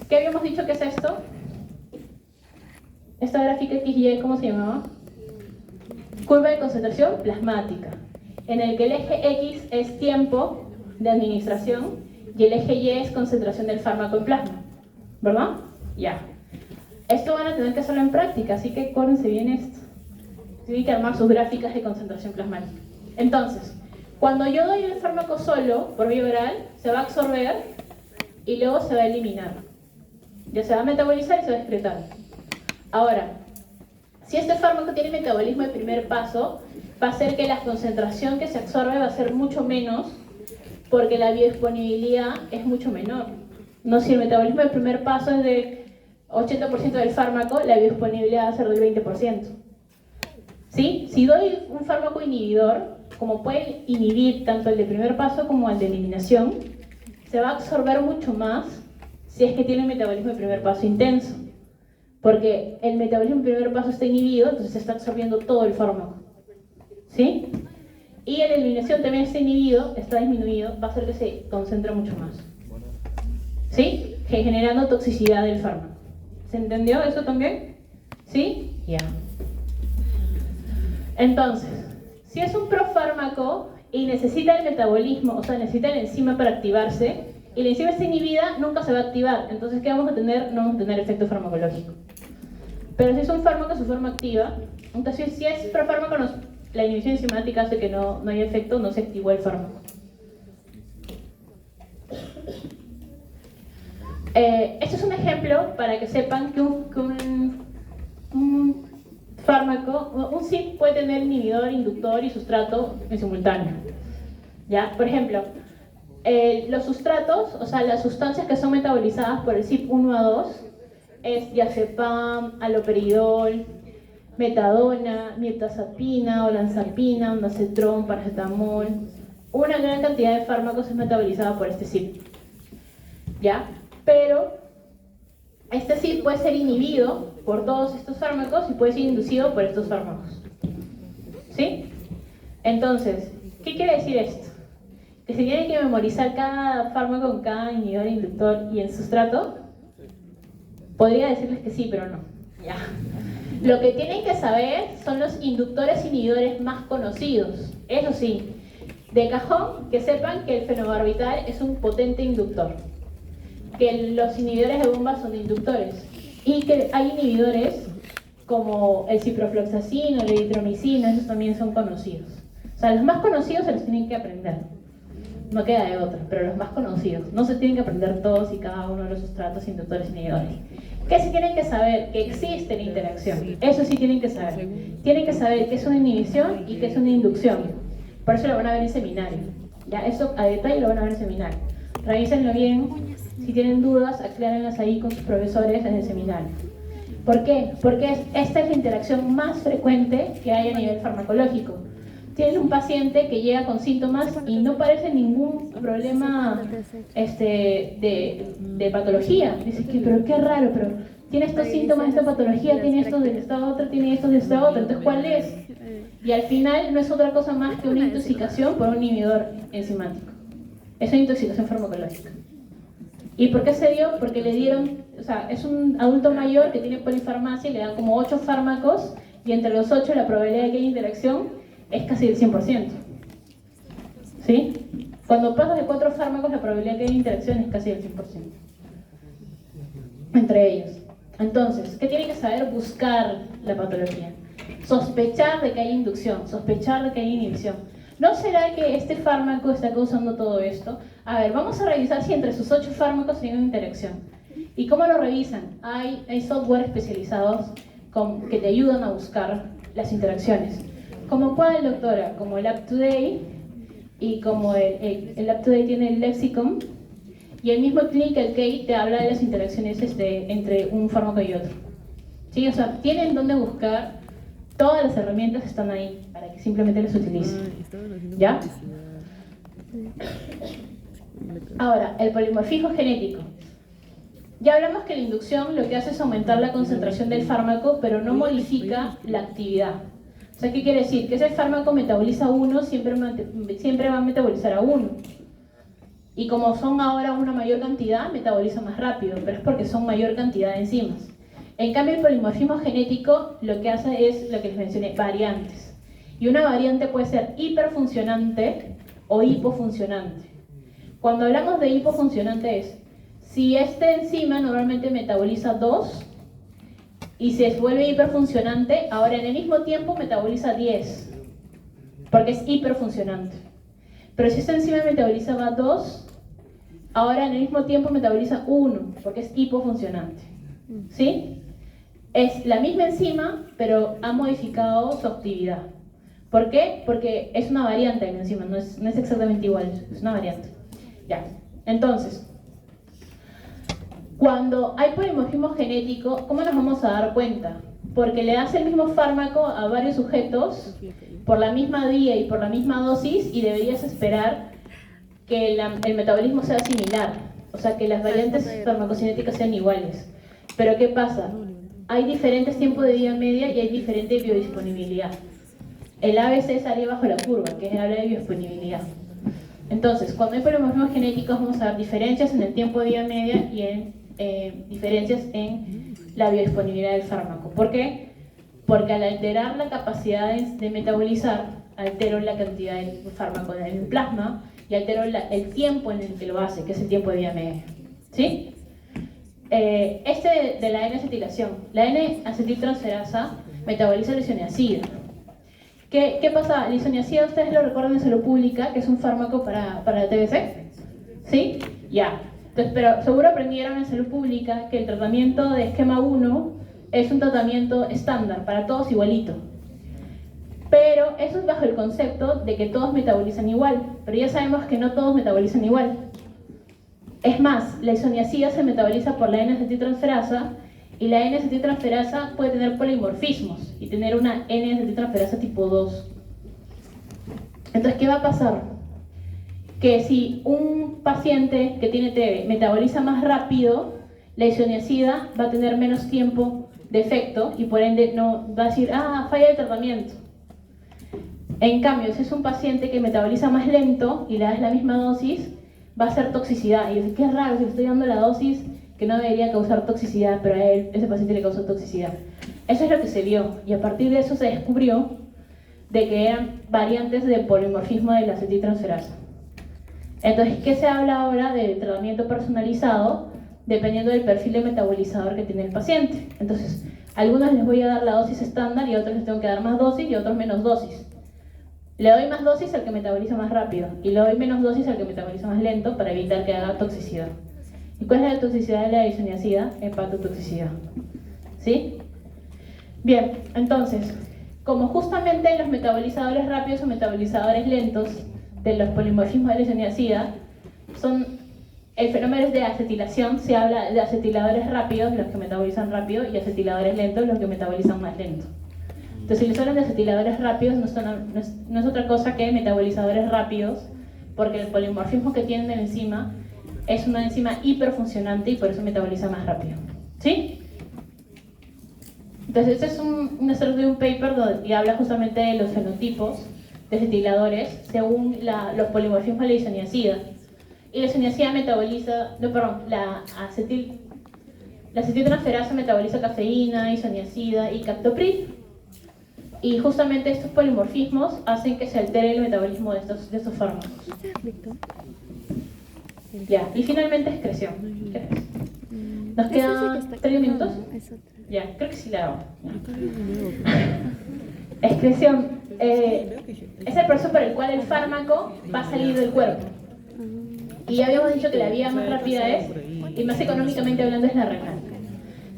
¿qué habíamos dicho que es esto? Esta gráfica XY, ¿cómo se llamaba? Curva de concentración plasmática, en el que el eje X es tiempo de administración y el eje Y es concentración del fármaco en plasma, ¿verdad? Ya. Esto van a tener que hacerlo en práctica, así que acuérdense bien esto. Tienen que armar sus gráficas de concentración plasmática. Entonces, cuando yo doy el fármaco solo, por vía oral, se va a absorber y luego se va a eliminar. Ya se va a metabolizar y se va a excretar. Ahora, si este fármaco tiene metabolismo de primer paso, va a hacer que la concentración que se absorbe va a ser mucho menos porque la biodisponibilidad es mucho menor. No, si el metabolismo de primer paso es de 80% del fármaco, la biodisponibilidad va a ser del 20%. ¿Sí? Si doy un fármaco inhibidor, como puede inhibir tanto el de primer paso como el de eliminación, se va a absorber mucho más si es que tiene metabolismo de primer paso intenso. Porque el metabolismo de primer paso está inhibido, entonces se está absorbiendo todo el fármaco. ¿Sí? Y la eliminación también está inhibido, está disminuido, va a hacer que se concentre mucho más. ¿Sí? Generando toxicidad del fármaco. ¿Se entendió eso también? ¿Sí? Ya. Entonces, si es un profármaco y necesita el metabolismo, o sea, necesita la enzima para activarse, y la enzima está inhibida, nunca se va a activar. Entonces, ¿qué vamos a tener? No vamos a tener efecto farmacológico. Pero si es un fármaco, su forma activa, entonces si es profármaco, la inhibición enzimática hace que no haya efecto, no se activó el fármaco. Este es un ejemplo para que sepan que un fármaco, un CYP puede tener inhibidor, inductor y sustrato en simultáneo. ¿Ya? Por ejemplo, los sustratos, o sea, las sustancias que son metabolizadas por el CYP1A2 es diazepam, haloperidol, metadona, mirtazapina, olanzapina, ondansetron, paracetamol. Una gran cantidad de fármacos es metabolizada por este CYP. ¿Ya? Pero este CYP puede ser inhibido por todos estos fármacos y puede ser inducido por estos fármacos. ¿Sí? Entonces, ¿qué quiere decir esto? Que se tiene que memorizar cada fármaco con cada inhibidor, inductor y en sustrato. Podría decirles que sí, pero no. Ya. Lo que tienen que saber son los inductores e inhibidores más conocidos. Eso sí, de cajón, que sepan que el fenobarbital es un potente inductor, que los inhibidores de bomba son inductores y que hay inhibidores como el ciprofloxacino, la eritromicina, esos también son conocidos. O sea, los más conocidos se los tienen que aprender. No queda de otra, pero los más conocidos. No se tienen que aprender todos y cada uno de los sustratos, inductores e inhibidores. ¿Qué sí tienen que saber? Que existe la interacción. Eso sí tienen que saber. Tienen que saber qué es una inhibición y qué es una inducción. Por eso lo van a ver en seminario. ¿Ya? Eso a detalle lo van a ver en seminario. Revísenlo bien. Si tienen dudas, aclárenlas ahí con sus profesores en el seminario. ¿Por qué? Porque esta es la interacción más frecuente que hay a nivel farmacológico. Tienen un paciente que llega con síntomas y no parece ningún problema de patología. Dice que, pero qué raro, pero tiene estos síntomas, esta patología, tiene esto de esta otra, tiene esto de esta otra. Entonces, ¿cuál es? Y al final no es otra cosa más que una intoxicación por un inhibidor enzimático. Es una intoxicación farmacológica. ¿Y por qué se dio? Porque le dieron, o sea, es un adulto mayor que tiene polifarmacia y le dan como 8 fármacos y entre los 8 la probabilidad de que haya interacción es casi del 100%. ¿Sí? Cuando pasas de 4 fármacos, la probabilidad de que haya interacción es casi del 100%. Entre ellos. Entonces, ¿qué tiene que saber? Buscar la patología. Sospechar de que hay inducción, sospechar de que hay inhibición. ¿No será que este fármaco está causando todo esto? A ver, vamos a revisar si entre sus 8 fármacos hay una interacción. ¿Y cómo lo revisan? Hay software especializados que te ayudan a buscar las interacciones. ¿Como cuál, doctora? Como el UpToDate, y como el UpToDate tiene el lexicon, y el mismo ClinicalCare te habla de las interacciones entre un fármaco y otro. ¿Sí? O sea, tienen dónde buscar, todas las herramientas están ahí, para que simplemente las utilicen. ¿Ya? Ahora, el polimorfismo genético. Ya hablamos que la inducción lo que hace es aumentar la concentración del fármaco, pero no modifica la actividad. O sea, ¿qué quiere decir? Que ese fármaco metaboliza uno, siempre va a metabolizar a uno. Y como son ahora una mayor cantidad, metaboliza más rápido, pero es porque son mayor cantidad de enzimas. En cambio, el polimorfismo genético lo que hace es lo que les mencioné, variantes. Y una variante puede ser hiperfuncionante o hipofuncionante. Cuando hablamos de hipofuncionante es, si esta enzima normalmente metaboliza 2 y se vuelve hiperfuncionante, ahora en el mismo tiempo metaboliza 10, porque es hiperfuncionante. Pero si esta enzima metabolizaba 2, ahora en el mismo tiempo metaboliza 1, porque es hipofuncionante. ¿Sí? Es la misma enzima, pero ha modificado su actividad. ¿Por qué? Porque es una variante de la enzima, no es exactamente igual, es una variante. Ya, entonces, cuando hay polimorfismo genético, ¿cómo nos vamos a dar cuenta? Porque le das el mismo fármaco a varios sujetos por la misma vía y por la misma dosis y deberías esperar que el metabolismo sea similar, o sea, que las variantes farmacocinéticas sean iguales. Pero ¿qué pasa? Hay diferentes tiempos de vida media y hay diferente biodisponibilidad. El ABC sale bajo la curva, que es habla de biodisponibilidad. Entonces, cuando hay polimorfismos genéticos vamos a ver diferencias en el tiempo de vida media y en diferencias en la biodisponibilidad del fármaco. ¿Por qué? Porque al alterar la capacidad de metabolizar, altero la cantidad del fármaco en el plasma y altero el tiempo en el que lo hace, que es el tiempo de vida media. ¿Sí? De la N-acetilación. La N-acetiltransferasa metaboliza la isoniazida. ¿Qué pasa? La isoniazida, ustedes lo recuerdan en salud pública, que es un fármaco para la TBC. ¿Sí? Ya. Entonces, pero seguro aprendieron en salud pública que el tratamiento de esquema 1 es un tratamiento estándar, para todos igualito. Pero eso es bajo el concepto de que todos metabolizan igual. Pero ya sabemos que no todos metabolizan igual. Es más, la isoniazida se metaboliza por la N-acetiltransferasa y la N-acetiltransferasa puede tener polimorfismos y tener una N-acetiltransferasa tipo 2. Entonces, ¿qué va a pasar? Que si un paciente que tiene TB metaboliza más rápido, la isoniazida va a tener menos tiempo de efecto y por ende no va a decir, falla el tratamiento. En cambio, si es un paciente que metaboliza más lento y le das la misma dosis, va a ser toxicidad. Y dice, qué raro, si le estoy dando la dosis que no debería causar toxicidad, pero a ese paciente le causó toxicidad. Eso es lo que se vio y a partir de eso se descubrió de que eran variantes de polimorfismo de la acetiltransferasa. Entonces, ¿qué se habla ahora de tratamiento personalizado? Dependiendo del perfil de metabolizador que tiene el paciente. Entonces, a algunos les voy a dar la dosis estándar y a otros les tengo que dar más dosis y a otros menos dosis. Le doy más dosis al que metaboliza más rápido y le doy menos dosis al que metaboliza más lento para evitar que haga toxicidad. ¿Y cuál es la toxicidad de la isoniazida? Hepatotoxicidad. ¿Sí? Bien, entonces, como justamente los metabolizadores rápidos o metabolizadores lentos de los polimorfismos de la isoniazida son el fenómeno de acetilación, se habla de acetiladores rápidos, los que metabolizan rápido, y acetiladores lentos, los que metabolizan más lento. Entonces, si les hablan de acetiladores rápidos, no es otra cosa que metabolizadores rápidos, porque el polimorfismo que tienen de la enzima es una enzima hiperfuncionante y por eso metaboliza más rápido. ¿Sí? Entonces, este es un extracto de un paper donde habla justamente de los fenotipos de acetiladores según los polimorfismos de la isoniazida. Y la isoniazida metaboliza, la acetiltransferasa metaboliza cafeína, isoniazida y captopril. Y justamente estos polimorfismos hacen que se altere el metabolismo de estos fármacos. Ya, y finalmente excreción. ¿Nos quedan 3 minutos? Ya, creo que sí la hago. Excreción es el proceso por el cual el fármaco va a salir del cuerpo. Y ya habíamos dicho que la vía más rápida y más económicamente hablando, es la renal.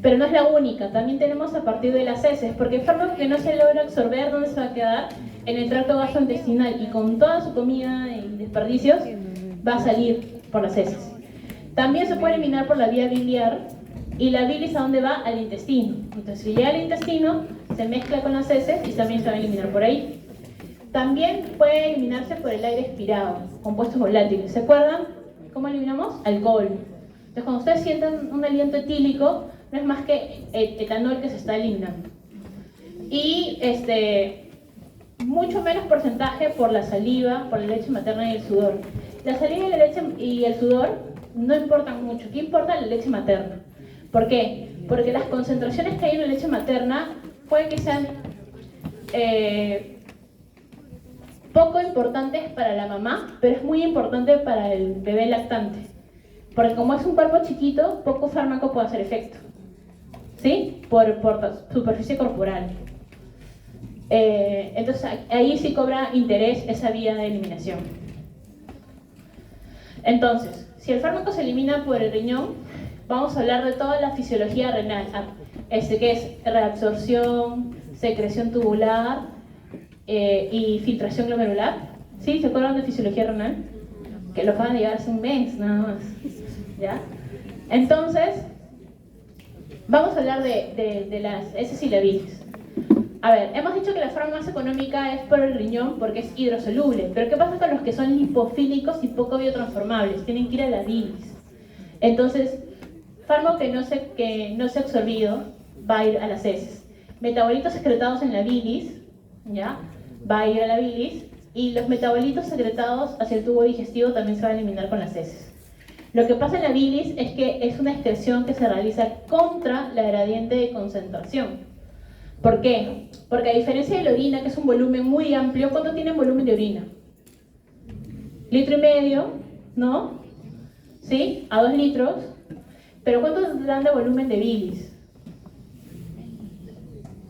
Pero no es la única, también tenemos a partir de las heces, porque el fármaco que no se logra absorber, ¿dónde se va a quedar? En el tracto gastrointestinal, y con toda su comida y desperdicios va a salir por las heces. También se puede eliminar por la vía biliar, y la bilis ¿a dónde va? Al intestino. Entonces, si llega al intestino, se mezcla con las heces y también se va a eliminar por ahí. También puede eliminarse por el aire expirado, compuestos volátiles. ¿Se acuerdan cómo eliminamos? Alcohol. Entonces, cuando ustedes sienten un aliento etílico, no es más que etanol que se está eliminando. Y mucho menos porcentaje por la saliva, por la leche materna y el sudor. La saliva y la leche y el sudor no importan mucho. ¿Qué importa? La leche materna. ¿Por qué? Porque las concentraciones que hay en la leche materna pueden que sean poco importantes para la mamá, pero es muy importante para el bebé lactante. Porque como es un cuerpo chiquito, poco fármaco puede hacer efecto. ¿Sí? Por superficie corporal. Entonces ahí sí cobra interés esa vía de eliminación. Entonces, si el fármaco se elimina por el riñón, vamos a hablar de toda la fisiología renal, que es reabsorción, secreción tubular y filtración glomerular. ¿Sí? ¿Se acuerdan de fisiología renal? Que lo acaban de llegar hace un mes, nada más. ¿Ya? Entonces, vamos a hablar de las heces y la bilis. A ver, hemos dicho que la forma más económica es por el riñón porque es hidrosoluble, pero ¿qué pasa con los que son lipofílicos y poco biotransformables? Tienen que ir a la bilis. Entonces, fármaco que no se ha absorbido va a ir a las heces. Metabolitos secretados en la bilis, ¿ya? Va a ir a la bilis, y los metabolitos secretados hacia el tubo digestivo también se van a eliminar con las heces. Lo que pasa en la bilis es que es una excreción que se realiza contra la gradiente de concentración. ¿Por qué? Porque a diferencia de la orina, que es un volumen muy amplio, ¿cuánto tiene volumen de orina? 1,5 litros, ¿no? ¿Sí? A 2 litros. ¿Pero cuánto dan de volumen de bilis?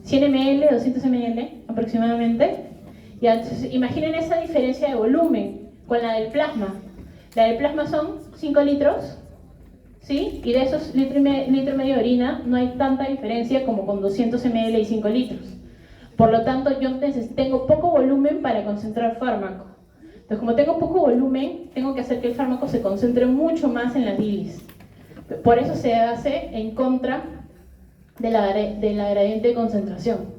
100 ml, 200 ml aproximadamente. Y entonces, imaginen esa diferencia de volumen con la del plasma. La del plasma son 5 litros, ¿sí? Y de esos litro y medio de orina no hay tanta diferencia como con 200 ml y 5 litros. Por lo tanto, yo tengo poco volumen para concentrar fármaco. Entonces, como tengo poco volumen, tengo que hacer que el fármaco se concentre mucho más en la bilis. Por eso se hace en contra de la gradiente de concentración,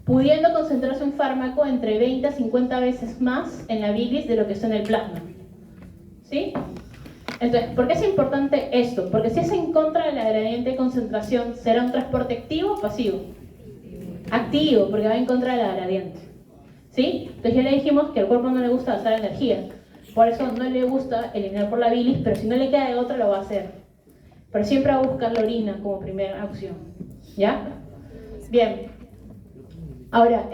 pudiendo concentrarse un fármaco entre 20 a 50 veces más en la bilis de lo que está en el plasma. ¿Sí? Entonces, ¿por qué es importante esto? Porque si es en contra de la gradiente de concentración, ¿será un transporte activo o pasivo? Activo, porque va en contra de la gradiente. ¿Sí? Entonces ya le dijimos que al cuerpo no le gusta gastar energía. Por eso no le gusta eliminar por la bilis, pero si no le queda de otra lo va a hacer. Pero siempre va a buscar la orina como primera opción. ¿Ya? Bien. Ahora,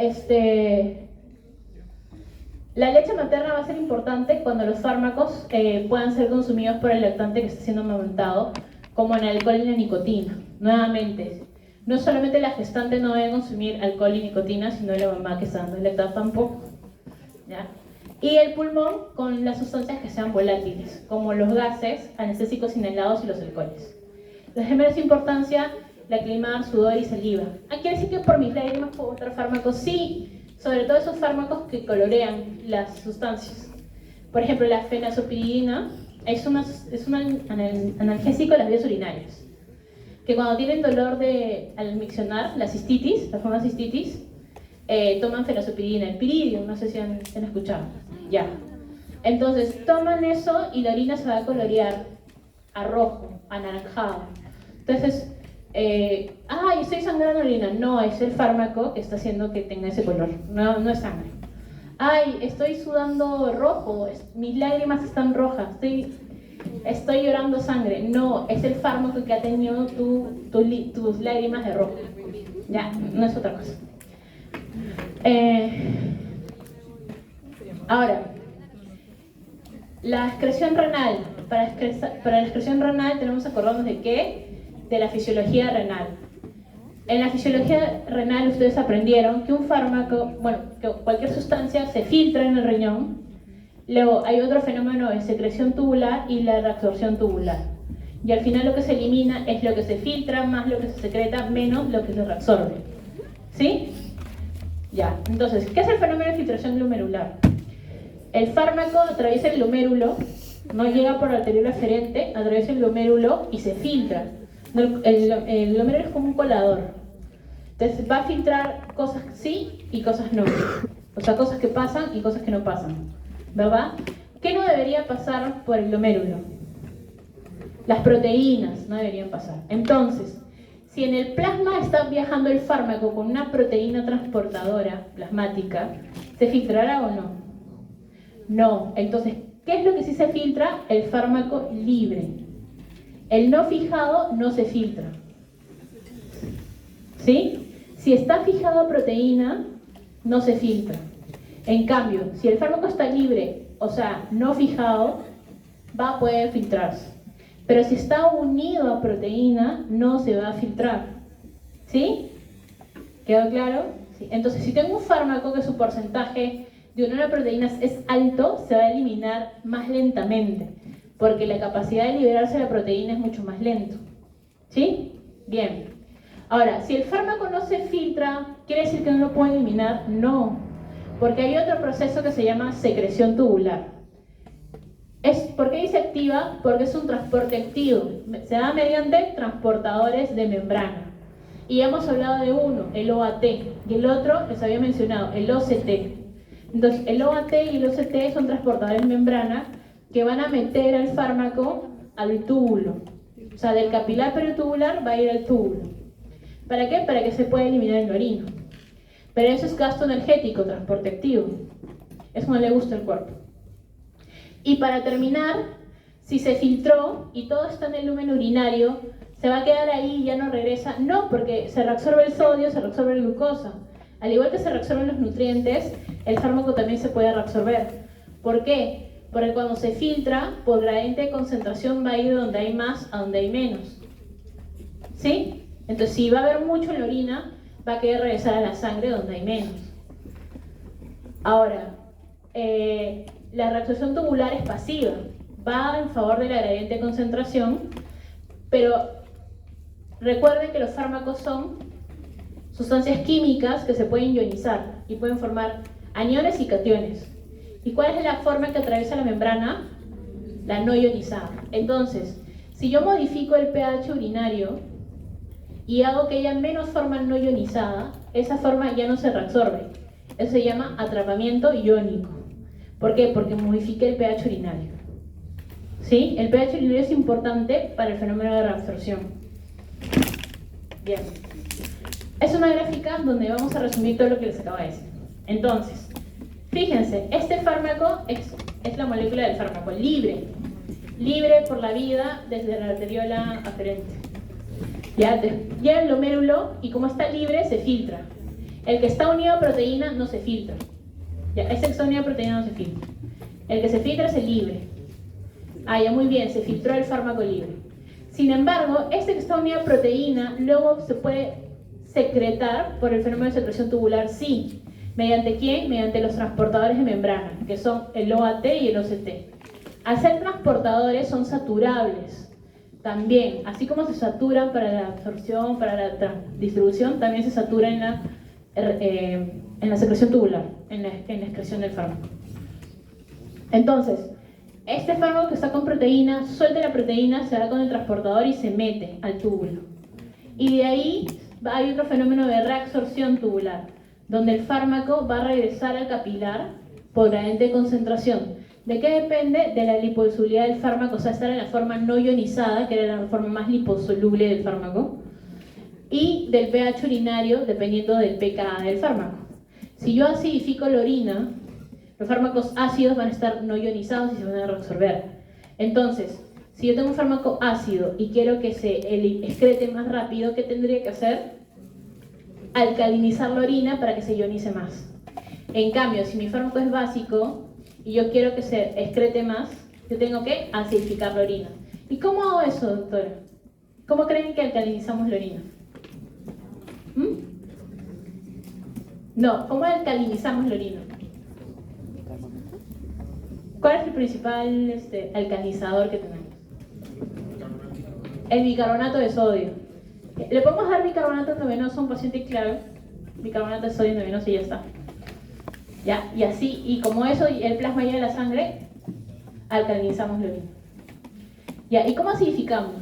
la leche materna va a ser importante cuando los fármacos puedan ser consumidos por el lactante que está siendo amamantado, como en alcohol y la nicotina. Nuevamente, no solamente la gestante no debe consumir alcohol y nicotina, sino la mamá que está dando el lactato tampoco. ¿Ya? Y el pulmón con las sustancias que sean volátiles, como los gases, anestésicos inhalados y los alcoholes. De menos importancia, lacrimar, sudor y saliva. ¿Quiere decir que por mis lágrimas puedo botar fármacos? Sí. Sobre todo esos fármacos que colorean las sustancias. Por ejemplo, la fenazopirina es un analgésico de las vías urinarias, que cuando tienen dolor al miccionar, la cistitis, la famosa cistitis, toman fenazopirina, el piridium, no sé si han escuchado. Ya. Entonces, toman eso y la orina se va a colorear a rojo, anaranjado. Entonces, estoy sangrando orina. No, es el fármaco que está haciendo que tenga ese color, no es sangre. Estoy sudando rojo, mis lágrimas están rojas, estoy llorando sangre. No, es el fármaco que ha tenido tus lágrimas de rojo. Ya, no es otra cosa. Ahora, la excreción renal. Para la excreción renal tenemos que acordarnos de qué, de la fisiología renal. En la fisiología renal ustedes aprendieron que un fármaco, que cualquier sustancia se filtra en el riñón. Luego hay otro fenómeno de secreción tubular y la reabsorción tubular. Y al final lo que se elimina es lo que se filtra más lo que se secreta menos lo que se reabsorbe. ¿Sí? Ya, entonces, ¿qué es el fenómeno de filtración glomerular? El fármaco atraviesa el glomérulo, no llega por la arteriola aferente, atraviesa el glomérulo y se filtra. El glomérulo es como un colador. Entonces va a filtrar cosas sí y cosas no. O sea, cosas que pasan y cosas que no pasan, ¿verdad? ¿Qué no debería pasar por el glomérulo? Las proteínas no deberían pasar. Entonces, si en el plasma está viajando el fármaco con una proteína transportadora plasmática, ¿se filtrará o no? No. Entonces, ¿qué es lo que sí se filtra? El fármaco libre. El no fijado no se filtra. ¿Sí? Si está fijado a proteína, no se filtra. En cambio, si el fármaco está libre, o sea, no fijado, va a poder filtrarse. Pero si está unido a proteína, no se va a filtrar. ¿Sí? ¿Quedó claro? ¿Sí? Entonces, si tengo un fármaco que su porcentaje de unión a proteínas es alto, se va a eliminar más lentamente, porque la capacidad de liberarse de la proteína es mucho más lento. ¿Sí? Bien. Ahora, si el fármaco no se filtra, ¿quiere decir que no lo puedo eliminar? No, porque hay otro proceso que se llama secreción tubular. ¿Por qué dice activa? Porque es un transporte activo. Se da mediante transportadores de membrana. Y hemos hablado de uno, el OAT, y el otro, les había mencionado, el OCT. Entonces, el OAT y el OCT son transportadores de membrana que van a meter al fármaco al túbulo. O sea, del capilar periotubular va a ir al túbulo. ¿Para qué? Para que se pueda eliminar en la orina. Pero eso es gasto energético, transporte activo. Eso no le gusta al cuerpo. Y para terminar, si se filtró y todo está en el lumen urinario, ¿se va a quedar ahí y ya no regresa? No, porque se reabsorbe el sodio, se reabsorbe la glucosa. Al igual que se reabsorben los nutrientes, el fármaco también se puede reabsorber. ¿Por qué? Porque cuando se filtra, por gradiente de concentración va a ir donde hay más a donde hay menos. ¿Sí? Entonces, si va a haber mucho en la orina, va a querer regresar a la sangre donde hay menos. Ahora, la reabsorción tubular es pasiva, va en favor de la gradiente de concentración, pero recuerden que los fármacos son sustancias químicas que se pueden ionizar y pueden formar aniones y cationes. ¿Y cuál es la forma que atraviesa la membrana? La no ionizada. Entonces, si yo modifico el pH urinario y hago que haya menos forma no ionizada, esa forma ya no se reabsorbe. Eso se llama atrapamiento iónico. ¿Por qué? Porque modifiqué el pH urinario. ¿Sí? El pH urinario es importante para el fenómeno de reabsorción. Bien. Es una gráfica donde vamos a resumir todo lo que les acabo de decir. Entonces, fíjense, este fármaco es la molécula del fármaco, libre. Libre por la vida desde la arteriola aferente. Ya llega el glomérulo y como está libre se filtra. El que está unido a proteína no se filtra. Ya, ese que está unido a proteína no se filtra. El que se filtra es el libre. Ah, ya muy bien, se filtró el fármaco libre. Sin embargo, este que está unido a proteína luego se puede secretar por el fenómeno de secreción tubular, sí. ¿Mediante quién? Mediante los transportadores de membrana, que son el OAT y el OCT. Al ser transportadores son saturables. También, así como se saturan para la absorción, para la distribución, también se satura en la secreción tubular, en la excreción del fármaco. Entonces, este fármaco que está con proteína, suelta la proteína, se va con el transportador y se mete al túbulo. Y de ahí hay otro fenómeno de reabsorción tubular, donde el fármaco va a regresar al capilar por gradiente de concentración. ¿De qué depende? De la liposolubilidad del fármaco, o sea, estar en la forma no ionizada, que era la forma más liposoluble del fármaco, y del pH urinario, dependiendo del pKa del fármaco. Si yo acidifico la orina, los fármacos ácidos van a estar no ionizados y se van a reabsorber. Entonces, si yo tengo un fármaco ácido y quiero que se excrete más rápido, ¿qué tendría que hacer? Alcalinizar la orina para que se ionice más. En cambio, si mi fármaco es básico y yo quiero que se excrete más, yo tengo que acidificar la orina. ¿Y cómo hago eso, doctora? ¿Cómo creen que alcalinizamos la orina? No, ¿cómo alcalinizamos la orina? ¿Cuál es el principal alcalinizador que tenemos? El bicarbonato de sodio. Le podemos dar bicarbonato endovenoso a un paciente claro, bicarbonato de sodio endovenoso y ya está. ¿Ya? Y así, y como eso el plasma llega a la sangre, alcalinizamos la orina. ¿Ya? ¿Y cómo acidificamos?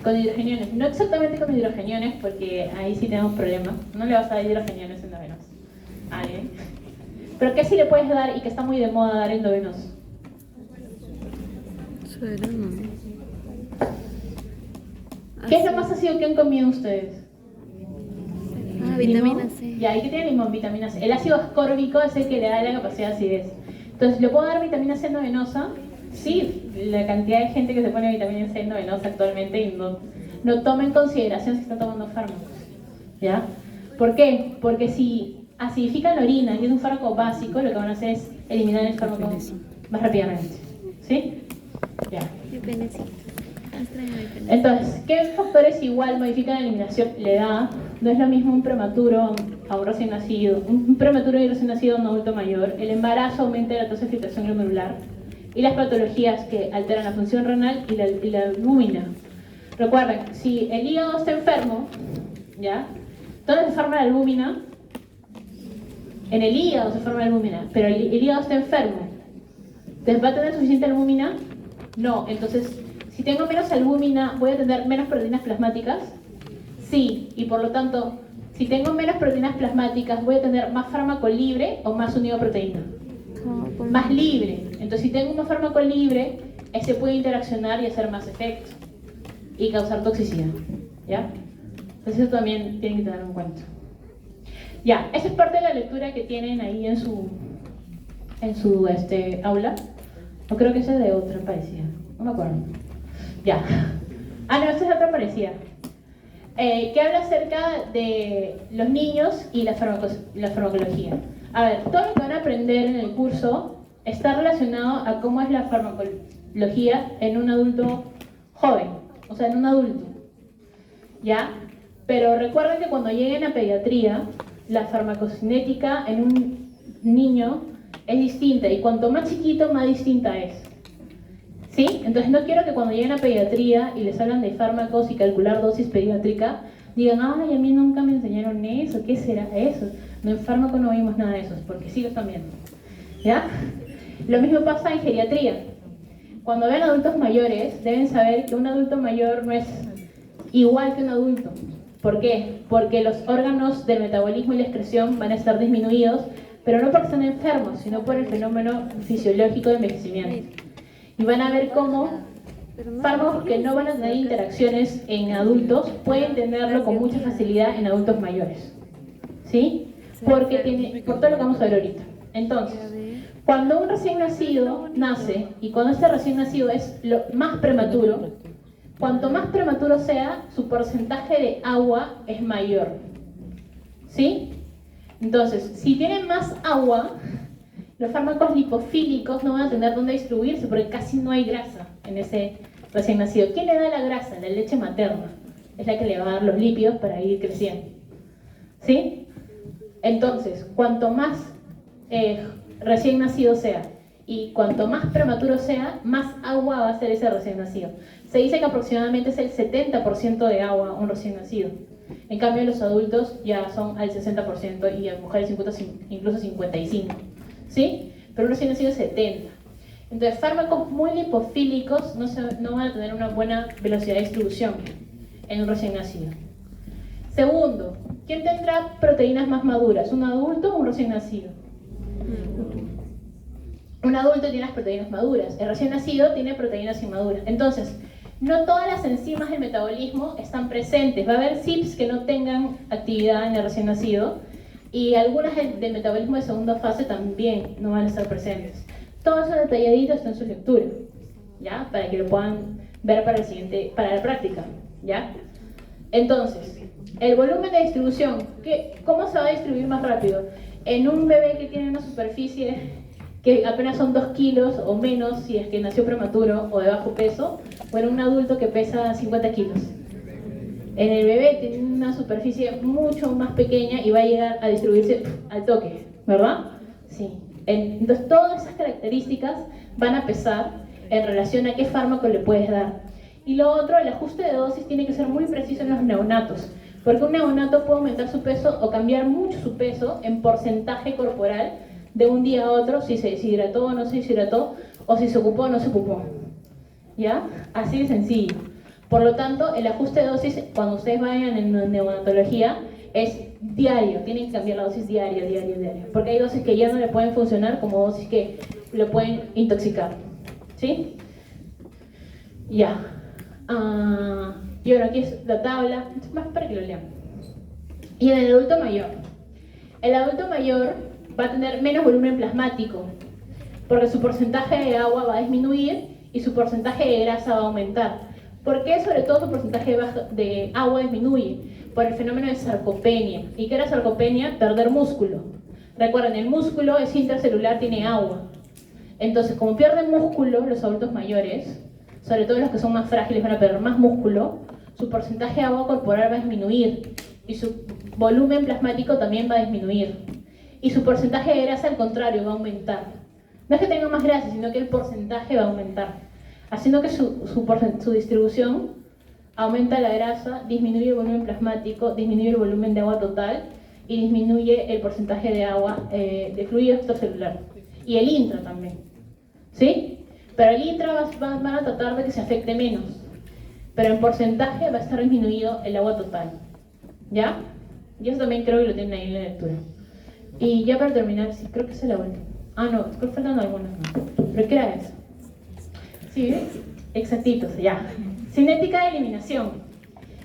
Con hidrogeniones, no exactamente con hidrogeniones, porque ahí sí tenemos problemas. No le vas a dar hidrogeniones endovenosos a alguien. Pero ¿qué sí le puedes dar y que está muy de moda dar endovenoso? Suero, no. ¿Qué es lo más ácido que han comido ustedes? Vitamina ¿Limón? C. Ya, ¿y qué tiene limón? Vitamina C. El ácido ascórbico es el que le da la capacidad de acidez. Entonces, ¿le puedo dar vitamina C endovenosa? Sí, la cantidad de gente que se pone vitamina C endovenosa actualmente y no toma en consideración si está tomando fármacos. ¿Ya? ¿Por qué? Porque si acidifican la orina y es un fármaco básico, lo que van a hacer es eliminar el fármaco más rápidamente. ¿Sí? Ya. Entonces, ¿qué factores igual modifican la eliminación? La edad. No es lo mismo un prematuro a un recién nacido. Un prematuro y recién nacido a un adulto mayor. El embarazo aumenta la tasa de filtración glomerular. Y las patologías que alteran la función renal y la albúmina. Recuerden, si el hígado está enfermo, ¿ya? ¿Dónde se forma la albúmina? En el hígado se forma la albúmina, pero el hígado está enfermo. ¿Va a tener suficiente albúmina? No. Entonces, si tengo menos albúmina, ¿voy a tener menos proteínas plasmáticas? Sí, y por lo tanto, si tengo menos proteínas plasmáticas, ¿voy a tener más fármaco libre o más unido a proteína? Más libre. Entonces, si tengo un fármaco libre, ese puede interaccionar y hacer más efecto y causar toxicidad. ¿Ya? Entonces, eso también tienen que tener en cuenta. Ya, esa es parte de la lectura que tienen ahí en su aula. No creo que esa es de otra parecida. No me acuerdo. Ya. Ah, no, esta es otra parecida. Que habla acerca de los niños y la farmacología. A ver, todo lo que van a aprender en el curso está relacionado a cómo es la farmacología en un adulto joven, o sea, en un adulto. ¿Ya? Pero recuerden que cuando lleguen a pediatría, la farmacocinética en un niño es distinta y cuanto más chiquito, más distinta es. ¿Sí? Entonces no quiero que cuando lleguen a pediatría y les hablan de fármacos y calcular dosis pediátrica, digan, ay, a mí nunca me enseñaron eso, ¿qué será eso? No, en fármaco no vimos nada de eso, porque sí lo están viendo. ¿Ya? Lo mismo pasa en geriatría. Cuando vean adultos mayores, deben saber que un adulto mayor no es igual que un adulto. ¿Por qué? Porque los órganos del metabolismo y la excreción van a estar disminuidos, pero no porque están enfermos, sino por el fenómeno fisiológico de envejecimiento. Y van a ver cómo fármacos que no van a tener interacciones en adultos pueden tenerlo con mucha facilidad en adultos mayores. ¿Sí? Por todo lo que vamos a ver ahorita. Entonces, cuando un recién nacido nace y cuando este recién nacido es lo más prematuro, cuanto más prematuro sea, su porcentaje de agua es mayor. ¿Sí? Entonces, si tienen más agua, los fármacos lipofílicos no van a tener dónde distribuirse porque casi no hay grasa en ese recién nacido. ¿Quién le da la grasa? La leche materna. Es la que le va a dar los lípidos para ir creciendo. ¿Sí? Entonces, cuanto más recién nacido sea y cuanto más prematuro sea, más agua va a ser ese recién nacido. Se dice que aproximadamente es el 70% de agua un recién nacido. En cambio, los adultos ya son al 60% y a mujeres incluso 55%. ¿Sí? Pero un recién nacido es 70%. Entonces, fármacos muy lipofílicos no van a tener una buena velocidad de distribución en un recién nacido. Segundo, ¿quién tendrá proteínas más maduras? ¿Un adulto o un recién nacido? Un adulto tiene las proteínas maduras, el recién nacido tiene proteínas inmaduras. Entonces, no todas las enzimas del metabolismo están presentes. Va a haber CYPs que no tengan actividad en el recién nacido y algunas del metabolismo de segunda fase también no van a estar presentes. Todo eso detalladito está en su lectura, ¿ya? Para que lo puedan ver para la práctica, ¿ya? Entonces, el volumen de distribución, ¿cómo se va a distribuir más rápido? En un bebé que tiene una superficie que apenas son 2 kilos o menos si es que nació prematuro o de bajo peso, o en un adulto que pesa 50 kilos. En el bebé tiene una superficie mucho más pequeña y va a llegar a distribuirse al toque, ¿verdad? Sí. Entonces todas esas características van a pesar en relación a qué fármaco le puedes dar. Y lo otro, el ajuste de dosis tiene que ser muy preciso en los neonatos, porque un neonato puede aumentar su peso o cambiar mucho su peso en porcentaje corporal de un día a otro, si se deshidrató o no se deshidrató, o si se ocupó o no se ocupó. ¿Ya? Así de sencillo. Por lo tanto, el ajuste de dosis, cuando ustedes vayan en neonatología, es diario, tienen que cambiar la dosis diario, porque hay dosis que ya no le pueden funcionar como dosis que le pueden intoxicar, ¿sí? Ya. Y ahora aquí es la tabla, es más para que lo lean. Y en el adulto mayor va a tener menos volumen plasmático, porque su porcentaje de agua va a disminuir y su porcentaje de grasa va a aumentar. ¿Por qué sobre todo su porcentaje de agua disminuye? Por el fenómeno de sarcopenia. ¿Y qué era sarcopenia? Perder músculo. Recuerden, el músculo es intracelular, tiene agua. Entonces, como pierden músculo los adultos mayores, sobre todo los que son más frágiles van a perder más músculo, su porcentaje de agua corporal va a disminuir y su volumen plasmático también va a disminuir. Y su porcentaje de grasa, al contrario, va a aumentar. No es que tenga más grasa, sino que el porcentaje va a aumentar, haciendo que su distribución aumenta la grasa, disminuye el volumen plasmático, disminuye el volumen de agua total y disminuye el porcentaje de agua de fluido extracelular. Y el intra también, ¿sí? Pero el intra van a tratar de que se afecte menos, pero en porcentaje va a estar disminuido el agua total, ¿ya? Y eso también creo que lo tienen ahí en la lectura. Y ya para terminar, sí, creo que esa es la última. No, creo que faltan algunas más. ¿Pero qué era eso? Sí, exactitos, ya. Cinética de eliminación.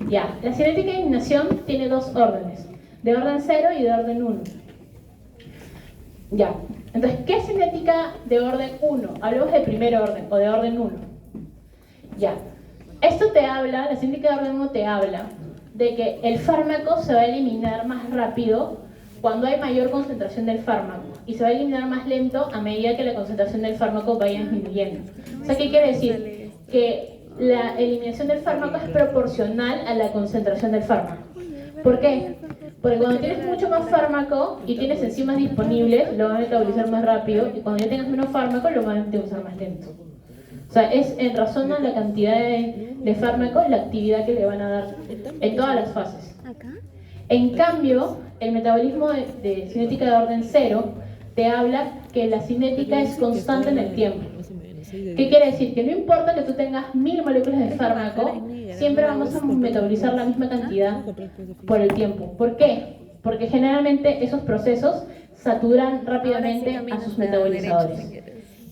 Ya, la cinética de eliminación tiene dos órdenes, de orden 0 y de orden 1. Ya, entonces, ¿qué es cinética de orden 1? Hablemos de primer orden o de orden 1. Ya, esto te habla, la cinética de orden 1 te habla de que el fármaco se va a eliminar más rápido cuando hay mayor concentración del fármaco y se va a eliminar más lento a medida que la concentración del fármaco vaya disminuyendo. O sea, ¿qué quiere decir? Que la eliminación del fármaco es proporcional a la concentración del fármaco. ¿Por qué? Porque cuando tienes mucho más fármaco y tienes enzimas disponibles, lo van a metabolizar más rápido, y cuando ya tengas menos fármaco, lo van a metabolizar más lento. O sea, es en razón a la cantidad de fármaco y la actividad que le van a dar en todas las fases. En cambio, el metabolismo de cinética de orden 0 te habla que la cinética es constante en el tiempo. ¿Qué quiere decir? Que no importa que tú tengas 1000 moléculas de fármaco, siempre vamos a metabolizar la misma cantidad por el tiempo. ¿Por qué? Porque generalmente esos procesos saturan rápidamente a sus metabolizadores.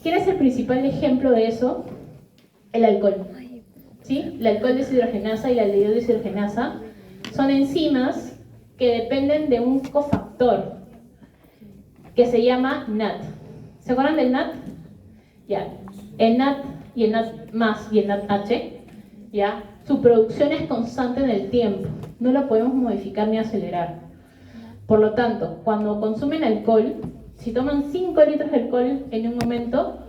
¿Quién es el principal ejemplo de eso? El alcohol. ¿Sí? La alcohol deshidrogenasa y la aldehído deshidrogenasa son enzimas que dependen de un cofactor que se llama NAD. ¿Se acuerdan del NAD? Ya. El NAD y el NAD más y el NADH, ya, su producción es constante en el tiempo, no la podemos modificar ni acelerar. Por lo tanto, cuando consumen alcohol, si toman 5 litros de alcohol en un momento,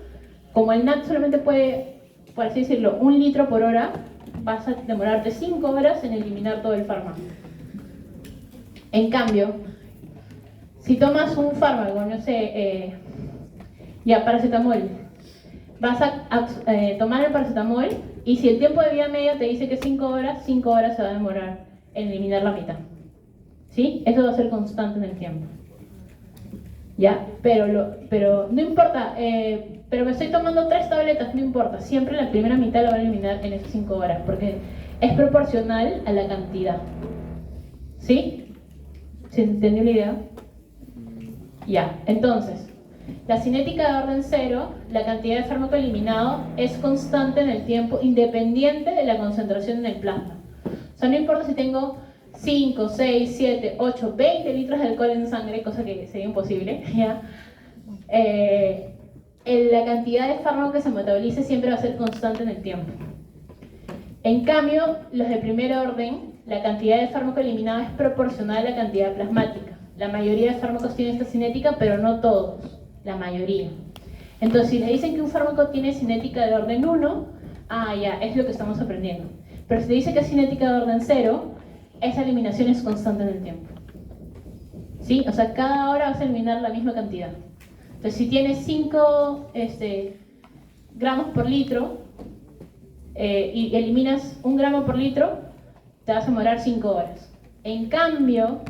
como el NAD solamente puede, por así decirlo, 1 litro por hora, vas a demorarte 5 horas en eliminar todo el fármaco. En cambio, si tomas un fármaco, no sé, paracetamol, vas a tomar el paracetamol y si el tiempo de vida media te dice que 5 horas se va a demorar en eliminar la mitad. ¿Sí? Eso va a ser constante en el tiempo. ¿Ya? Pero no importa, pero me estoy tomando 3 tabletas, no importa, siempre la primera mitad la van a eliminar en esas 5 horas, porque es proporcional a la cantidad. ¿Sí? ¿Se entendió la idea? Ya, entonces, la cinética de orden 0, la cantidad de fármaco eliminado es constante en el tiempo, independiente de la concentración en el plasma. O sea, no importa si tengo 5, 6, 7, 8, 20 litros de alcohol en sangre, cosa que sería imposible, ¿ya? La cantidad de fármaco que se metabolice siempre va a ser constante en el tiempo. En cambio, los de primer orden, la cantidad de fármaco eliminado es proporcional a la cantidad plasmática. La mayoría de fármacos tienen esta cinética, pero no todos, la mayoría. Entonces, si le dicen que un fármaco tiene cinética de orden 1, ya, es lo que estamos aprendiendo. Pero si te dice que es cinética de orden 0, esa eliminación es constante en el tiempo. ¿Sí? O sea, cada hora vas a eliminar la misma cantidad. Entonces, si tienes 5 gramos por litro y eliminas 1 gramo por litro, te vas a demorar 5 horas. En cambio,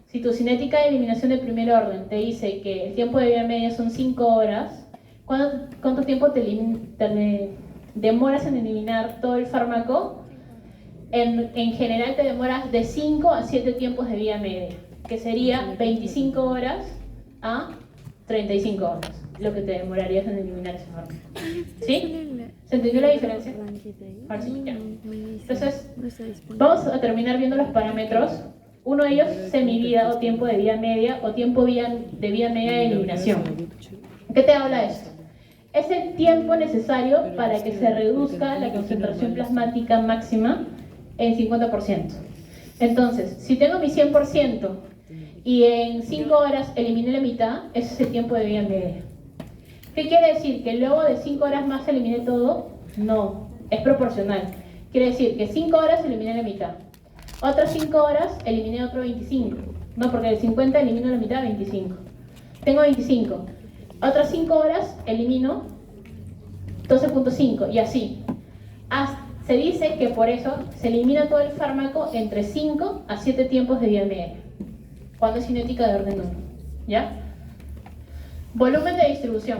si tu cinética de eliminación de primer orden te dice que el tiempo de vida media son 5 horas, ¿cuánto tiempo te demoras en eliminar todo el fármaco? En general te demoras de 5 a 7 tiempos de vía media, que sería 25 horas a 35 horas, lo que te demorarías en eliminar ese fármaco. ¿Sí? ¿Se entendió la diferencia? Ahora sí, ya. Entonces, vamos a terminar viendo los parámetros. Uno de ellos, semivida o tiempo de vía media o tiempo de vía media de eliminación. ¿Qué te habla esto? Es el tiempo necesario para que se reduzca la concentración plasmática máxima en 50%. Entonces, si tengo mi 100% y en 5 horas eliminé la mitad, ese es el tiempo de vía media. ¿Qué quiere decir? ¿Que luego de 5 horas más eliminé todo? No, es proporcional. Quiere decir que 5 horas eliminé la mitad. Otras 5 horas eliminé otro 25. No, porque de 50 elimino la mitad, 25. Tengo 25. Otras 5 horas elimino 12.5 y así. Se dice que por eso se elimina todo el fármaco entre 5 a 7 tiempos de vía media, cuando es cinética de orden 1. ¿Ya? Volumen de distribución.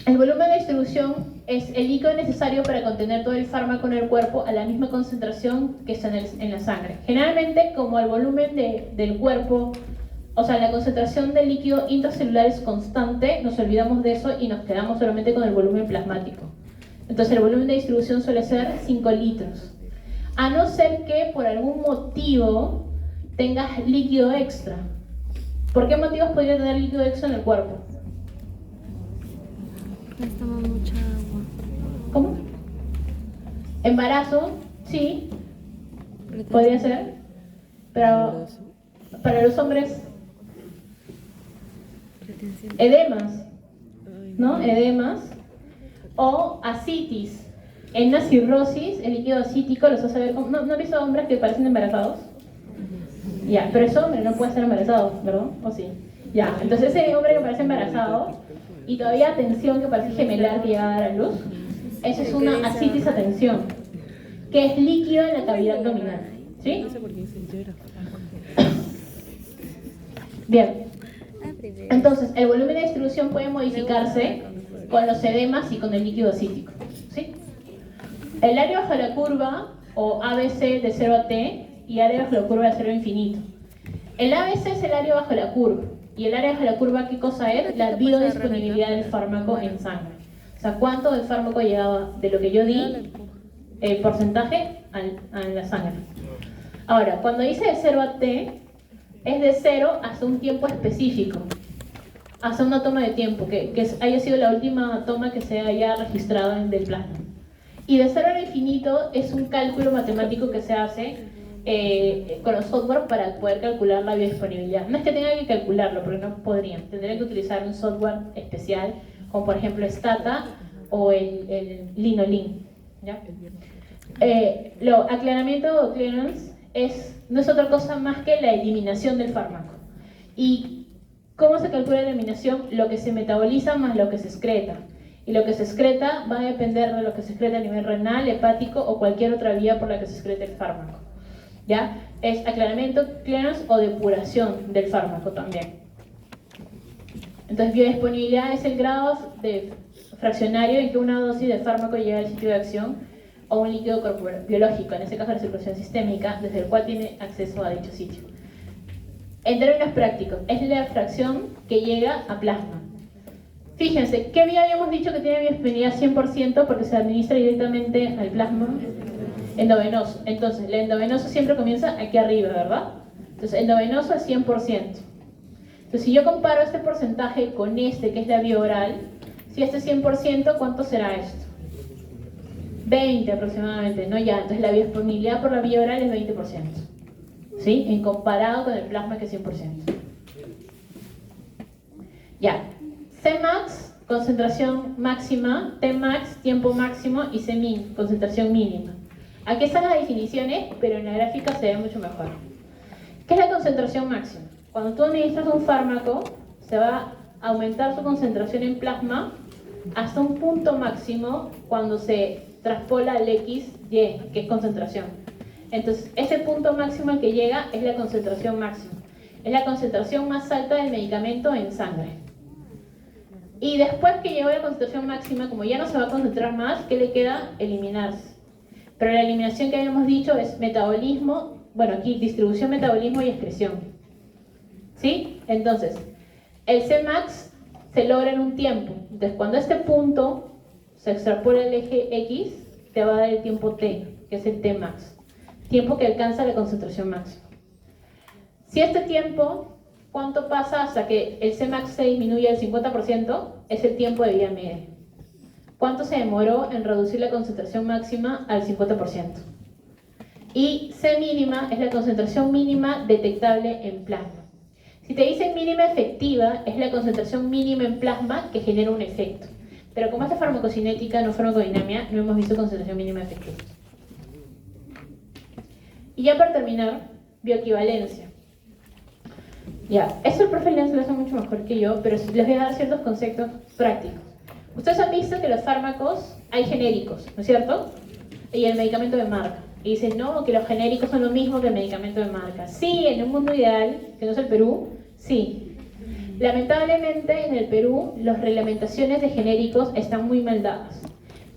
El volumen de distribución es el líquido necesario para contener todo el fármaco en el cuerpo a la misma concentración que está en la sangre. Generalmente, como el volumen del cuerpo, o sea, la concentración del líquido intracelular es constante, nos olvidamos de eso y nos quedamos solamente con el volumen plasmático. Entonces el volumen de distribución suele ser 5 litros. A no ser que por algún motivo tengas líquido extra. ¿Por qué motivos podría tener líquido extra en el cuerpo? Gastamos mucha agua. ¿Cómo? Embarazo, sí, podría ser. Pero para los hombres, edemas, ¿no? Edemas. O ascitis. En una cirrosis, el líquido acítico los hace ver como... ¿No han visto hombres que parecen embarazados? Ya, pero ese hombre no puede estar embarazado, ¿verdad? ¿O sí? Ya, entonces ese hombre que parece embarazado y todavía atención que parece gemelar que llega a dar a luz, eso es una ascitis a tensión, que es líquido en la cavidad abdominal. ¿Sí? Bien. Entonces, el volumen de distribución puede modificarse con los edemas y con el líquido acítico. ¿Sí? El área bajo la curva, o ABC de 0 a T, y área bajo la curva de 0 a infinito. El ABC es el área bajo la curva, y el área bajo la curva, ¿qué cosa es? La biodisponibilidad del fármaco en sangre. O sea, cuánto del fármaco llegaba de lo que yo di, el porcentaje, a la sangre. Ahora, cuando dice de 0 a T, es de 0 hasta un tiempo específico. Hasta una toma de tiempo, que haya sido la última toma que se haya registrado en del plasma. Y de 0 al infinito es un cálculo matemático que se hace con los software para poder calcular la biodisponibilidad. No es que tengan que calcularlo, porque no podrían. Tendrían que utilizar un software especial, como por ejemplo Stata o el Linolin. ¿Ya? Lo aclaramiento o clearance no es otra cosa más que la eliminación del fármaco. ¿Y cómo se calcula la eliminación? Lo que se metaboliza más lo que se excreta. Y lo que se excreta va a depender de lo que se excreta a nivel renal, hepático o cualquier otra vía por la que se excrete el fármaco. ¿Ya? Es aclaramiento, clearance o depuración del fármaco también. Entonces, biodisponibilidad es el grado de fraccionario en que una dosis de fármaco llega al sitio de acción o un líquido corporal biológico, en este caso la circulación sistémica, desde el cual tiene acceso a dicho sitio. En términos prácticos, es la fracción que llega a plasma. Fíjense, ¿qué vía habíamos dicho que tiene biodisponibilidad 100% porque se administra directamente al plasma? Endovenoso. Entonces, el endovenoso siempre comienza aquí arriba, ¿verdad? Entonces, endovenoso es 100%. Entonces, si yo comparo este porcentaje con este, que es la vía oral, si este es 100%, ¿cuánto será esto? 20 aproximadamente, ¿no? Ya, entonces la biodisponibilidad por la vía oral es 20%. ¿Sí? En comparado con el plasma que es 100%. Ya. Cmax, concentración máxima, Tmax, tiempo máximo, y Cmin, concentración mínima. Aquí están las definiciones, pero en la gráfica se ve mucho mejor. ¿Qué es la concentración máxima? Cuando tú administras un fármaco, se va a aumentar su concentración en plasma hasta un punto máximo cuando se traspola al XY, que es concentración. Entonces, ese punto máximo al que llega es la concentración máxima. Es la concentración más alta del medicamento en sangre. Y después que llegó a la concentración máxima, como ya no se va a concentrar más, ¿qué le queda? Eliminarse. Pero la eliminación que habíamos dicho es metabolismo, bueno, aquí distribución, metabolismo y excreción. ¿Sí? Entonces, el Cmax se logra en un tiempo. Entonces, cuando este punto se extrapola el eje X, te va a dar el tiempo T, que es el Tmax. Tiempo que alcanza la concentración máxima. Si este tiempo, ¿cuánto pasa hasta que el Cmax se disminuye al 50%? Es el tiempo de vida media. ¿Cuánto se demoró en reducir la concentración máxima al 50%? Y C mínima es la concentración mínima detectable en plasma. Si te dicen mínima efectiva, es la concentración mínima en plasma que genera un efecto. Pero como es farmacocinética, no farmacodinamia, no hemos visto concentración mínima efectiva. Y ya para terminar, bioequivalencia. Ya, eso el profe Lenz lo hace mucho mejor que yo, pero les voy a dar ciertos conceptos prácticos. Ustedes han visto que los fármacos hay genéricos, ¿no es cierto? Y el medicamento de marca. Y dicen, no, que los genéricos son lo mismo que el medicamento de marca. Sí, en un mundo ideal, que no es el Perú, sí. Lamentablemente, en el Perú, las reglamentaciones de genéricos están muy mal dadas.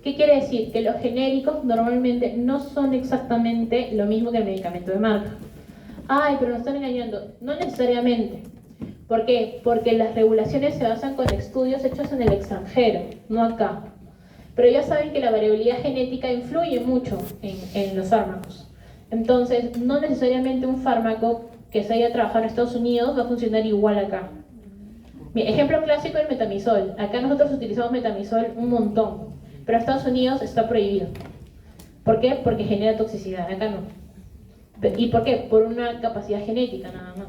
¿Qué quiere decir? Que los genéricos normalmente no son exactamente lo mismo que el medicamento de marca. Ay, pero nos están engañando. No necesariamente. ¿Por qué? Porque las regulaciones se basan con estudios hechos en el extranjero, no acá. Pero ya saben que la variabilidad genética influye mucho en los fármacos. Entonces, no necesariamente un fármaco que se haya trabajado en Estados Unidos va a funcionar igual acá. Mi ejemplo clásico es el metamizol. Acá nosotros utilizamos metamizol un montón, pero en Estados Unidos está prohibido. ¿Por qué? Porque genera toxicidad, acá no. ¿Y por qué? Por una capacidad genética nada más.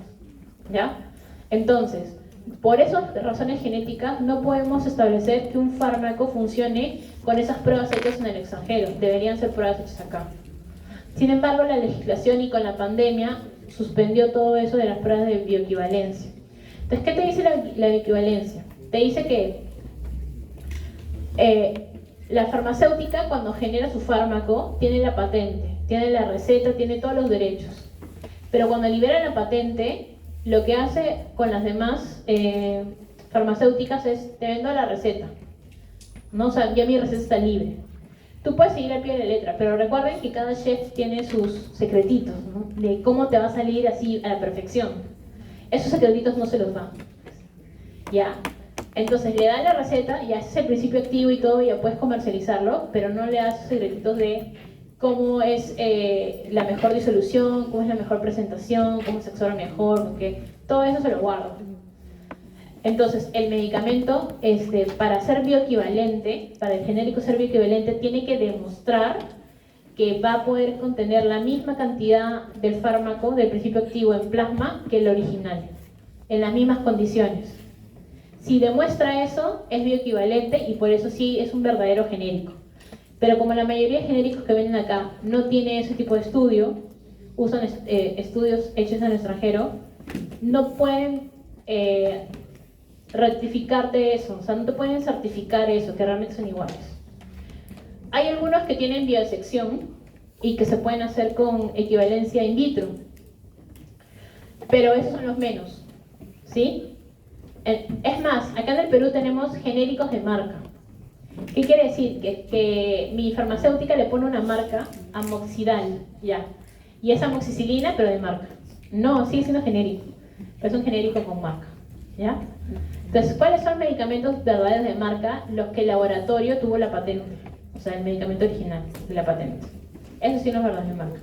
¿Ya? Entonces, por esas razones genéticas no podemos establecer que un fármaco funcione con esas pruebas hechas en el extranjero. Deberían ser pruebas hechas acá. Sin embargo, la legislación y con la pandemia suspendió todo eso de las pruebas de bioequivalencia. Entonces, ¿qué te dice la bioequivalencia? Te dice que la farmacéutica, cuando genera su fármaco, tiene la patente, tiene la receta, tiene todos los derechos. Pero cuando libera la patente, lo que hace con las demás farmacéuticas es, te vendo la receta, ¿no? O sea, ya mi receta está libre. Tú puedes seguir al pie de la letra, pero recuerden que cada chef tiene sus secretitos, ¿no? De cómo te va a salir así a la perfección. Esos secretitos no se los dan. ¿Ya? Entonces le dan la receta, ya es el principio activo y todo, ya puedes comercializarlo, pero no le das secretitos de cómo es la mejor disolución, cómo es la mejor presentación, cómo se absorbe mejor, porque todo eso se lo guardo. Entonces, el medicamento, para ser bioequivalente, para el genérico ser bioequivalente, tiene que demostrar que va a poder contener la misma cantidad del fármaco, del principio activo en plasma, que el original, en las mismas condiciones. Si demuestra eso, es bioequivalente y por eso sí es un verdadero genérico. Pero como la mayoría de genéricos que venden acá no tiene ese tipo de estudio, usan estudios hechos en el extranjero, no pueden ratificarte eso, o sea, no te pueden certificar eso, que realmente son iguales. Hay algunos que tienen biosección y que se pueden hacer con equivalencia in vitro, pero esos son los menos, ¿sí? Es más, acá en el Perú tenemos genéricos de marca. ¿Qué quiere decir? Que mi farmacéutica le pone una marca amoxidal, ya, y es amoxicilina, pero de marca. No, sigue siendo genérico, pero es un genérico con marca, ¿ya? Entonces, ¿cuáles son medicamentos verdaderos de marca? Los que el laboratorio tuvo la patente, o sea, el medicamento original de la patente. Eso sí no es verdadero de marca.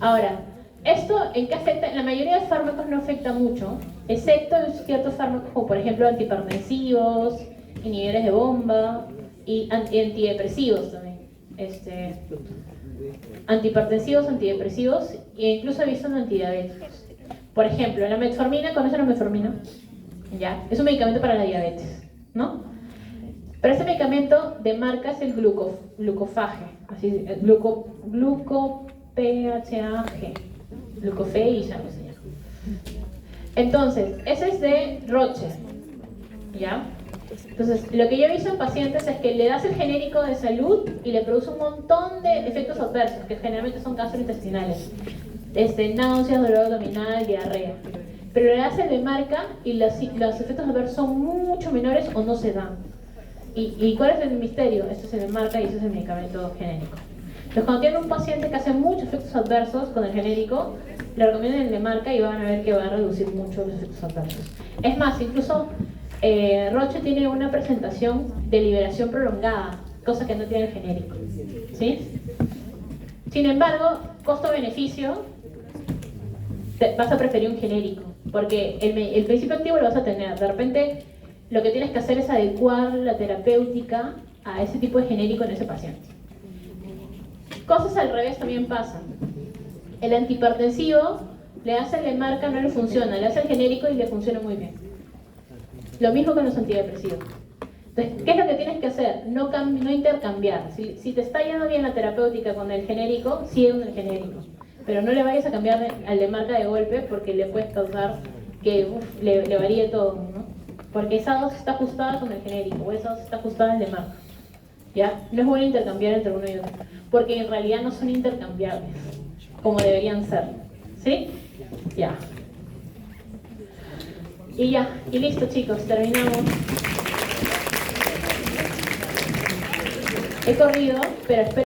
Ahora, ¿esto en qué afecta? En la mayoría de fármacos no afecta mucho, excepto en ciertos fármacos como por ejemplo antihipertensivos, inhibidores de bomba y antidepresivos también. Antihipertensivos, antidepresivos e incluso he visto en antidiabéticos. Por ejemplo, la metformina, ¿conocen la metformina? Ya, es un medicamento para la diabetes, ¿no? Pero este medicamento de marca es el glucofage, así, glucophage, glucofage, ya no sé ya. Entonces, ese es de Roche, ¿ya? Entonces, lo que yo he visto en pacientes es que le das el genérico de salud y le produce un montón de efectos adversos, que generalmente son gastrointestinales, náuseas, dolor abdominal, diarrea. Pero le das el de marca y los efectos adversos son mucho menores o no se dan. ¿Y cuál es el misterio? Este es el de marca y este es el medicamento genérico. Entonces, cuando tienen un paciente que hace muchos efectos adversos con el genérico, le recomiendan el de marca y van a ver que va a reducir mucho los efectos adversos. Es más, incluso Roche tiene una presentación de liberación prolongada, cosa que no tiene el genérico. ¿Sí? Sin embargo, costo-beneficio, vas a preferir un genérico, porque el principio activo lo vas a tener. De repente, lo que tienes que hacer es adecuar la terapéutica a ese tipo de genérico en ese paciente. Cosas al revés también pasan. El antihipertensivo le hace el de marca, no le funciona, le hace el genérico y le funciona muy bien. Lo mismo con los antidepresivos. Entonces, ¿qué es lo que tienes que hacer? No intercambiar. Si te está yendo bien la terapéutica con el genérico, sigue con el genérico. Pero no le vayas a cambiar al de marca de golpe porque le puedes causar que le varíe todo, ¿no? Porque esa dosis está ajustada con el genérico o esa dosis está ajustada en el de marca. ¿Ya? No es bueno intercambiar entre uno y otro, porque en realidad no son intercambiables, como deberían ser. ¿Sí? Ya. Y listo, chicos, terminamos. He corrido, pero espero